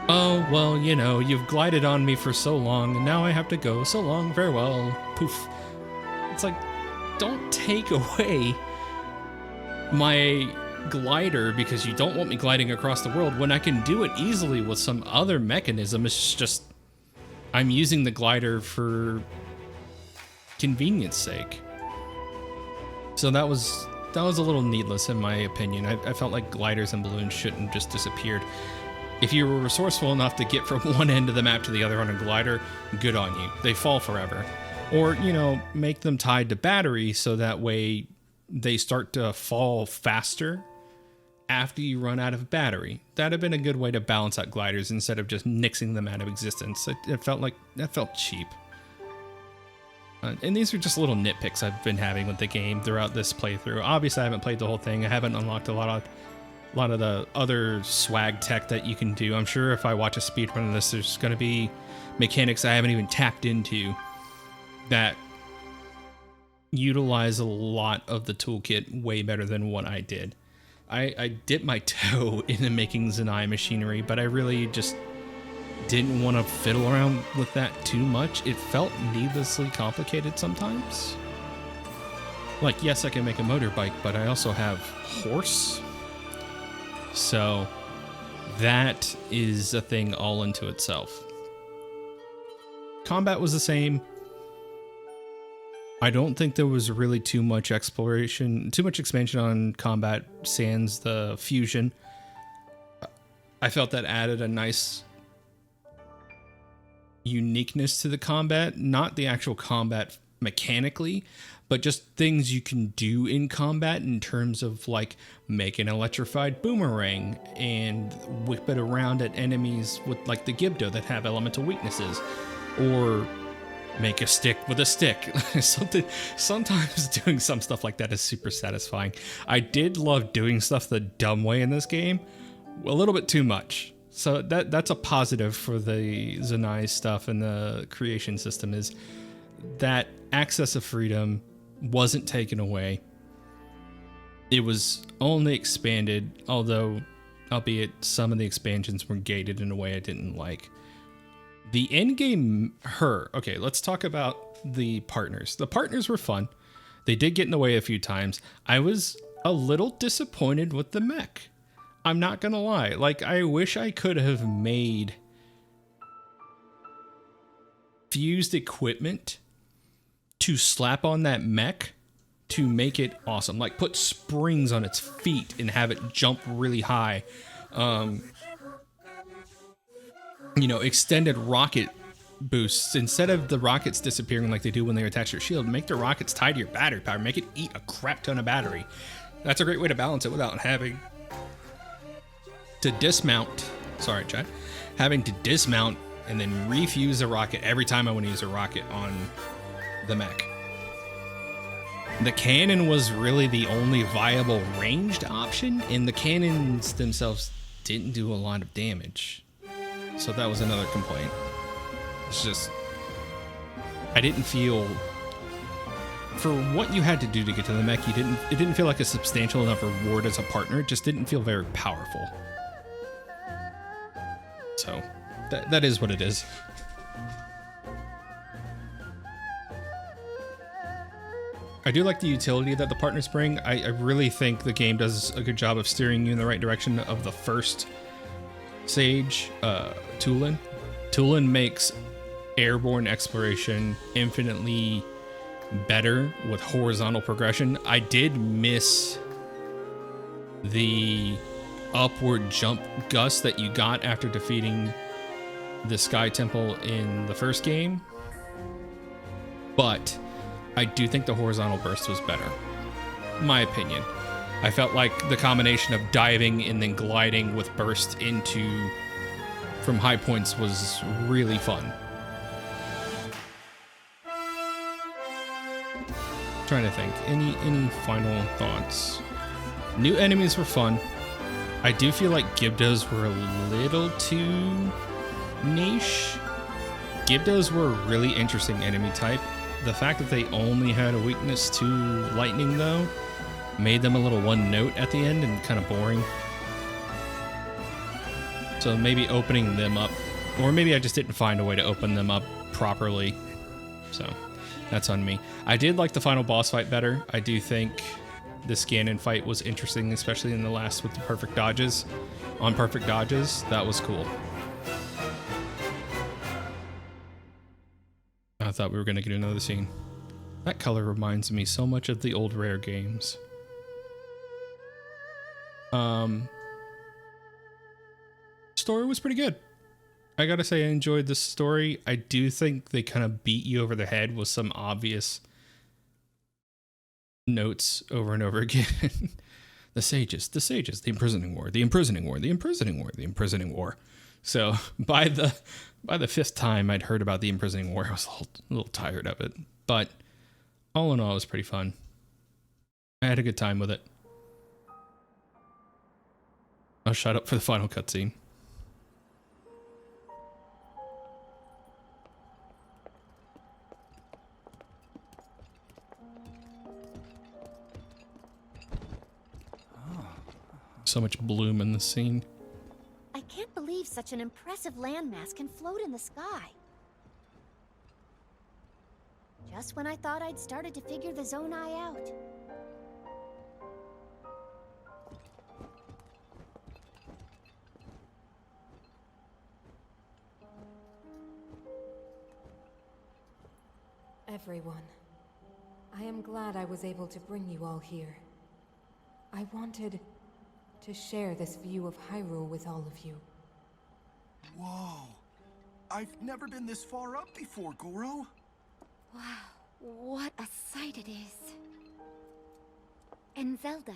oh, well, you know, you've glided on me for so long, and now I have to go. So long, farewell, poof. It's like, don't take away my glider because you don't want me gliding across the world when I can do it easily with some other mechanism. It's just, I'm using the glider for convenience sake. So that was a little needless in my opinion. I felt like gliders and balloons shouldn't have just disappeared. If you were resourceful enough to get from one end of the map to the other on a glider, good on you. They fall forever. Or, you know, make them tied to battery so that way they start to fall faster after you run out of battery. That'd have been a good way to balance out gliders instead of just nixing them out of existence. It felt like, that felt cheap. And these are just little nitpicks I've been having with the game throughout this playthrough. Obviously, I haven't played the whole thing. I haven't unlocked a lot of the other swag tech that you can do. I'm sure if I watch a speedrun of this, there's going to be mechanics I haven't even tapped into that utilize a lot of the toolkit way better than what I did. I dipped my toe into making Zanai machinery, but I really just didn't want to fiddle around with that too much. It felt needlessly complicated sometimes. Like, yes, I can make a motorbike, but I also have horse. So that is a thing all into itself. Combat was the same. I don't think there was really too much exploration, too much expansion on combat sans the fusion. I felt that added a nice uniqueness to the combat, not the actual combat mechanically, but just things you can do in combat in terms of like make an electrified boomerang and whip it around at enemies with like the Gibdo that have elemental weaknesses, or make a stick with a stick. Sometimes doing some stuff like that is super satisfying. I did love doing stuff the dumb way in this game, a little bit too much. So that's a positive for the Zanai stuff and the creation system, is that access of freedom wasn't taken away. It was only expanded, although, albeit some of the expansions were gated in a way I didn't like. The endgame, okay, let's talk about the partners. The partners were fun. They did get in the way a few times. I was a little disappointed with the mech. I'm not gonna lie. Like, I wish I could have made fused equipment to slap on that mech to make it awesome. Like, put springs on its feet and have it jump really high. You know, extended rocket boosts. Instead of the rockets disappearing like they do when they attach your shield, make the rockets tied to your battery power. Make it eat a crap ton of battery. That's a great way to balance it without having to dismount. Sorry, chat. Having to dismount and then refuse a rocket every time I want to use a rocket on the mech. The cannon was really the only viable ranged option, and the cannons themselves didn't do a lot of damage. So that was another complaint. It's just, I didn't feel, for what you had to do to get to the mech, it didn't feel like a substantial enough reward as a partner. It just didn't feel very powerful. So that is what it is. I do like the utility that the partners bring. I really think the game does a good job of steering you in the right direction of the first Sage, Tulin. Tulin makes airborne exploration infinitely better with horizontal progression. I did miss the upward jump gust that you got after defeating the Sky Temple in the first game, but I do think the horizontal burst was better. My opinion. I felt like the combination of diving and then gliding with burst into from high points was really fun. Trying to think. Any final thoughts? New enemies were fun. I do feel like Gibdos were a little too niche. Gibdos were a really interesting enemy type. The fact that they only had a weakness to lightning, though, made them a little one note at the end and kind of boring. So maybe opening them up, or maybe I just didn't find a way to open them up properly. So that's on me. I did like the final boss fight better. I do think the Ganon fight was interesting, especially in the last with the perfect dodges. On perfect dodges, that was cool. I thought we were going to get another scene. That color reminds me so much of the old Rare games. Story was pretty good. I gotta say I enjoyed the story. I do think they kind of beat you over the head with some obvious notes over and over again. The sages, the imprisoning war, the imprisoning war, the imprisoning war, the imprisoning war. So by the fifth time I'd heard about the imprisoning war, I was a little tired of it. But all in all, it was pretty fun. I had a good time with it. I'll shut up for the final cutscene. So much bloom in this scene. I can't believe such an impressive landmass can float in the sky. Just when I thought I'd started to figure the Zonai out. Everyone, I am glad I was able to bring you all here. I wanted to share this view of Hyrule with all of you. Whoa. I've never been this far up before, Goro. Wow, what a sight it is. And Zelda,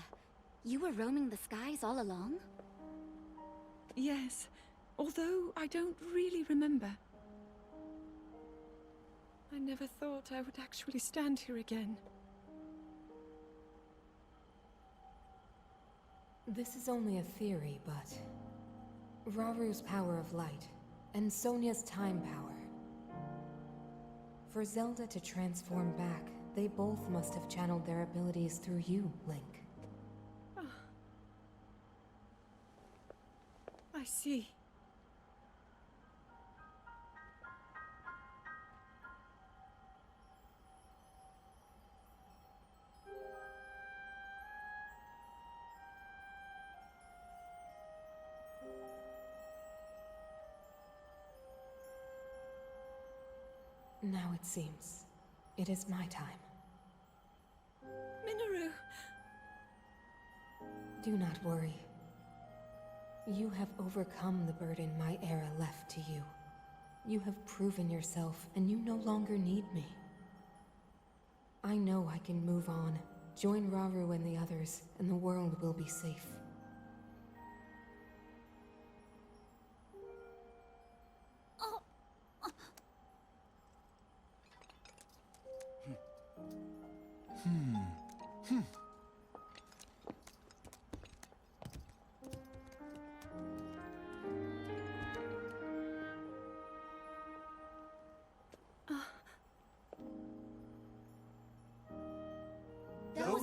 you were roaming the skies all along? Yes, although I don't really remember. I never thought I would actually stand here again. This is only a theory, but Raru's power of light and Sonia's time power. For Zelda to transform back, they both must have channeled their abilities through you, Link. Oh. I see. Now it seems it is my time. Minoru! Do not worry. You have overcome the burden my era left to you. You have proven yourself, and you no longer need me. I know I can move on, join Raru and the others, and the world will be safe.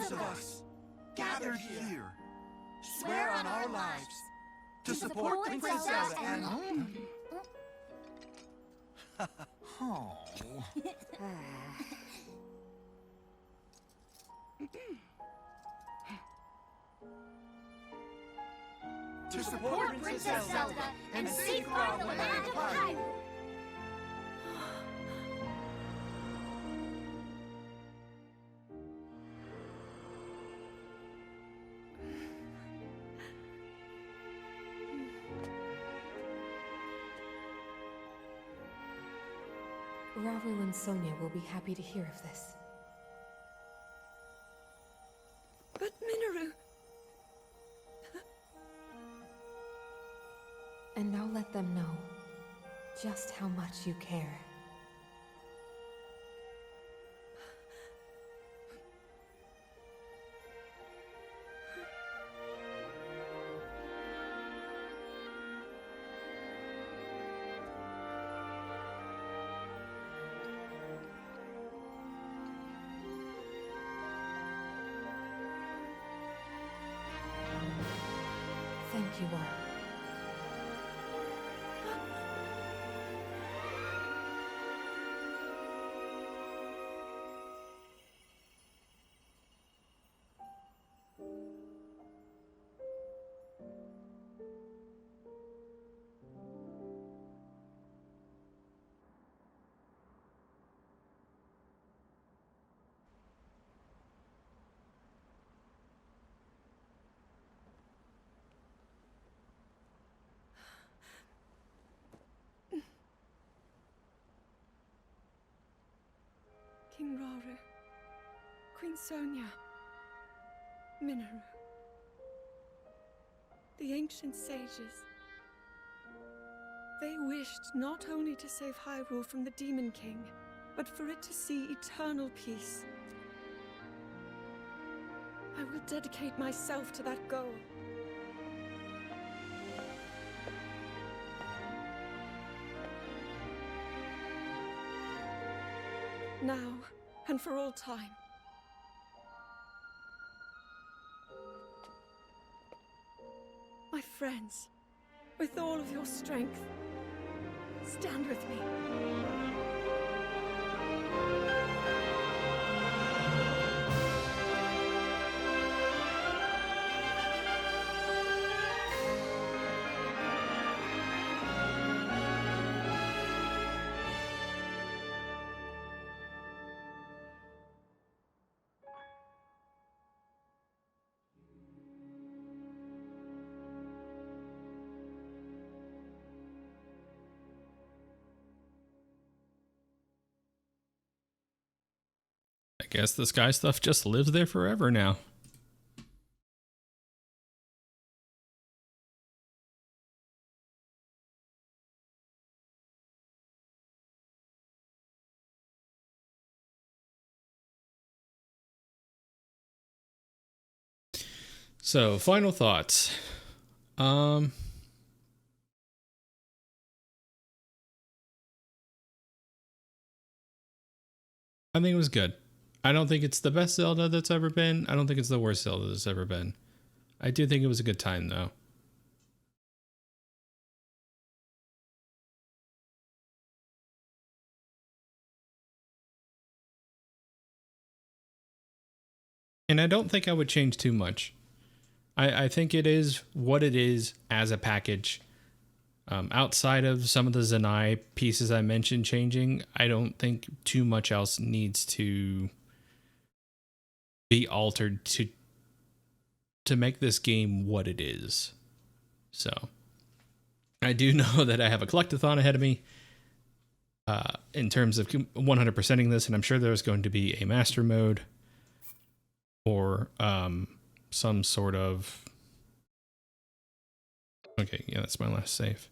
those of us gathered here swear on our lives to support Princess Zelda and... Oh. to support Princess Zelda and safeguard the land of Hyrule. Rauru and Sonia will be happy to hear of this. But Minoru... And now let them know just how much you care. Thank you all. King Rauru, Queen Sonia, Minoru. The ancient sages. They wished not only to save Hyrule from the Demon King, but for it to see eternal peace. I will dedicate myself to that goal. Now, and for all time. My friends, with all of your strength, stand with me. I guess the sky stuff just lives there forever now. So, final thoughts. I think it was good. I don't think it's the best Zelda that's ever been. I don't think it's the worst Zelda that's ever been. I do think it was a good time, though. And I don't think I would change too much. I think it is what it is as a package. Outside of some of the Zanai pieces I mentioned changing, I don't think too much else needs to be altered to make this game what it is. So I do know that I have a collectathon ahead of me in terms of 100%ing this, and I'm sure there's going to be a master mode or some sort of... Okay, yeah, that's my last save.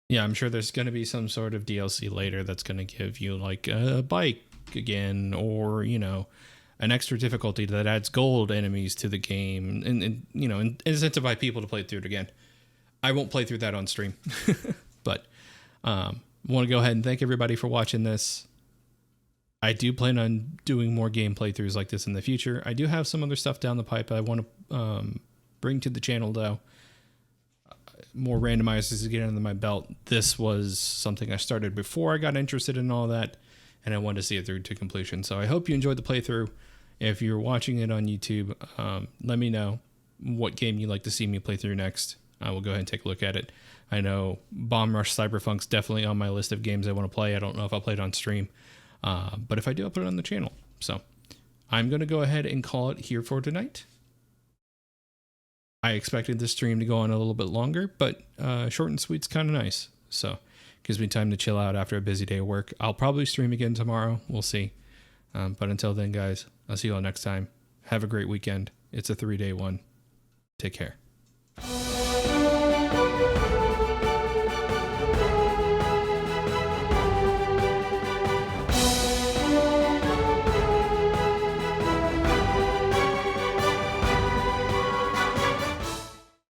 Yeah, I'm sure there's going to be some sort of DLC later that's going to give you like a bike again, or, you know, an extra difficulty that adds gold enemies to the game and you know, and incentivize people to play through it again. I won't play through that on stream. But want to go ahead and thank everybody for watching this. I do plan on doing more game playthroughs like this in the future. I do have some other stuff down the pipe I want to bring to the channel, though. More randomizers to get under my belt. This was something I started before I got interested in all that, and I wanted to see it through to completion. So I hope you enjoyed the playthrough. If you're watching it on YouTube, let me know what game you'd like to see me play through next. I will go ahead and take a look at it. I know Bomb Rush Cyberpunk's definitely on my list of games I want to play. I don't know if I'll play it on stream. But if I do, I'll put it on the channel. So I'm going to go ahead and call it here for tonight. I expected this stream to go on a little bit longer, but short and sweet's kind of nice. So gives me time to chill out after a busy day of work. I'll probably stream again tomorrow. We'll see. But until then, guys, I'll see you all next time. Have a great weekend. It's a 3-day one. Take care.